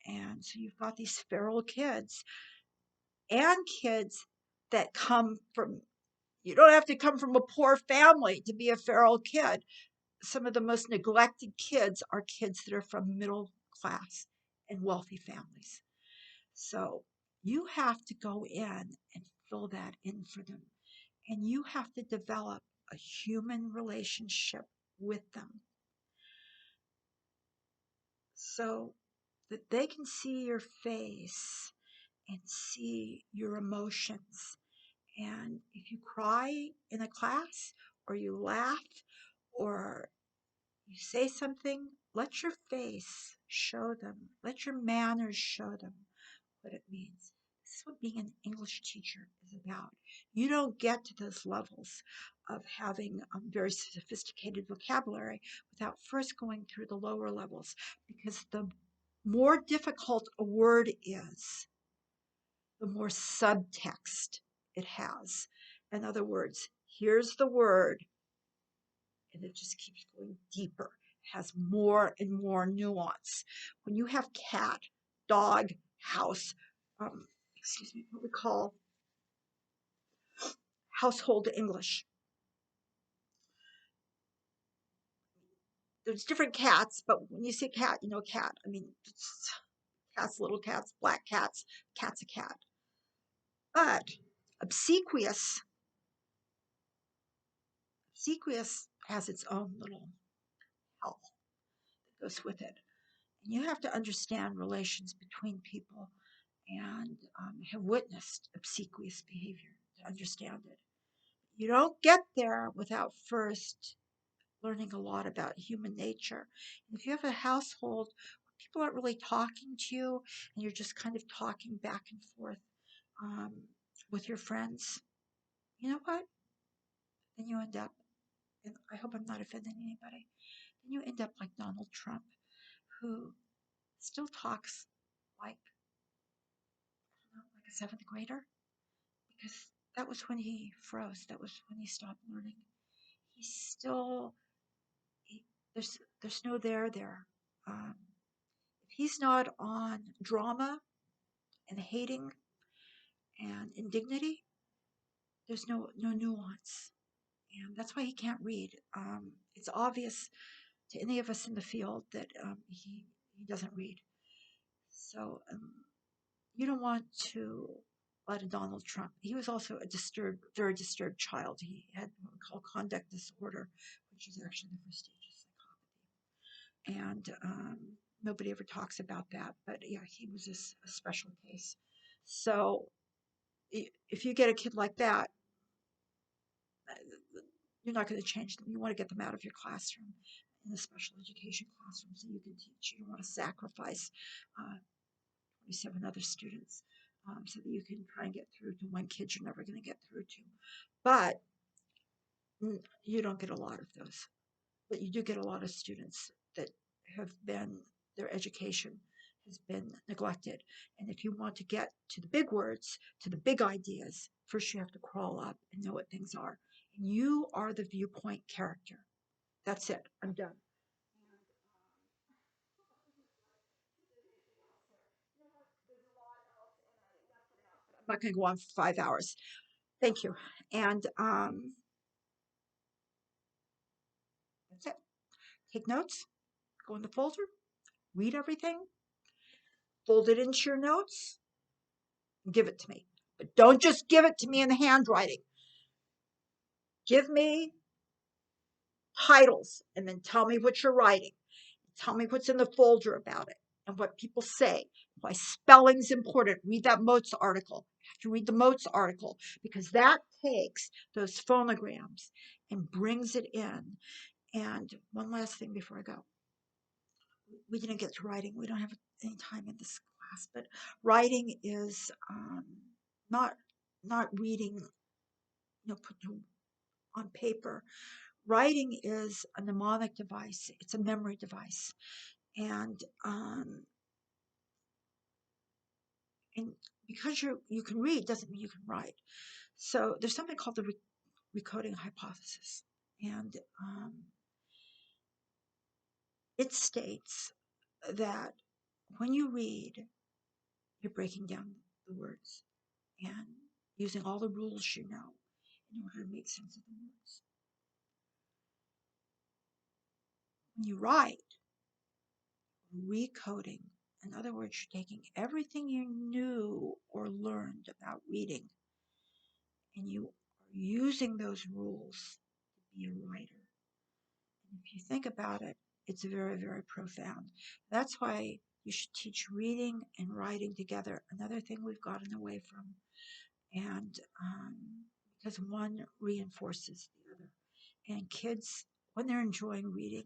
and so you've got these feral kids and kids that come from. You don't have to come from a poor family to be a feral kid. Some of the most neglected kids are kids that are from middle class and wealthy families. So you have to go in and fill that in for them. And you have to develop a human relationship with them so that they can see your face and see your emotions. And if you cry in a class, or you laugh, or you say something, let your face show them, let your manners show them what it means. This is what being an English teacher is about. You don't get to those levels of having very sophisticated vocabulary without first going through the lower levels, because the more difficult a word is, the more subtext it has. In other words, here's the word, and it just keeps going deeper, has more and more nuance. When you have cat, dog, house, um, excuse me, what we call household English, there's different cats, but when you say cat, you know cat. I mean, cats, little cats, black cats, cat's a cat. But obsequious, obsequious has its own little health that goes with it. And you have to understand relations between people and have witnessed obsequious behavior to understand it. You don't get there without first learning a lot about human nature. And if you have a household where people aren't really talking to you and you're just kind of talking back and forth um, with your friends, you know what? Then you end up, and I hope I'm not offending anybody, then you end up like Donald Trump, who still talks like, I don't know, like a seventh grader, because that was when he froze. That was when he stopped learning. He's still, he, there's no there. Um, if he's not on drama and hating and indignity, there's no nuance, and that's why he can't read. It's obvious to any of us in the field that he doesn't read. So you don't want to let a Donald Trump. He was also a disturbed, very disturbed child. He had what we call conduct disorder, which is actually the first stage of psychopathy. And nobody ever talks about that. But yeah, he was a special case. So if you get a kid like that, you're not going to change them. You want to get them out of your classroom in the special education classroom so you can teach. You don't want to sacrifice 27 other students so that you can try and get through to one kid you're never going to get through to. But you don't get a lot of those. But you do get a lot of students that have been, their education has been neglected. And if you want to get to the big words, to the big ideas, first you have to crawl up and know what things are. And you are the viewpoint character. That's it. I'm done. I'm not going to go on for 5 hours. Thank you. And that's it. Take notes, go in the folder, read everything, fold it into your notes, and give it to me. But don't just give it to me in the handwriting. Give me titles and then tell me what you're writing. Tell me what's in the folder about it and what people say. Why spelling's important. Read that Moats article. You have to read the Moats article because that takes those phonograms and brings it in. And one last thing before I go. We didn't get to writing. We don't have any time in this class, but writing is not not reading, put on paper. Writing is a mnemonic device. It's a memory device, and and because you can read doesn't mean you can write. So there's something called the recoding hypothesis, and it states that when you read, you're breaking down the words and using all the rules you know in order to make sense of the words. When you write, recoding, in other words, you're taking everything you knew or learned about reading and you are using those rules to be a writer. And if you think about it, it's very, very profound. That's why you should teach reading and writing together. Another thing we've gotten away from, and because one reinforces the other. And kids, when they're enjoying reading,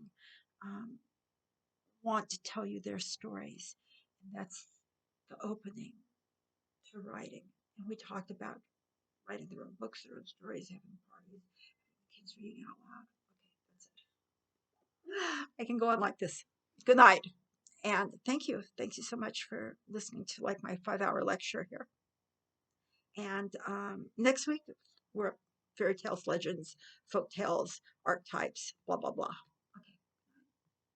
um, want to tell you their stories. And that's the opening to writing. And we talked about writing their own books, their own stories, having parties, kids reading out loud. Okay, that's it. I can go on like this. Good night. And thank you. Thank you so much for listening to like my 5-hour lecture here. And next week, we're fairy tales, legends, folk tales, archetypes, blah, blah, blah.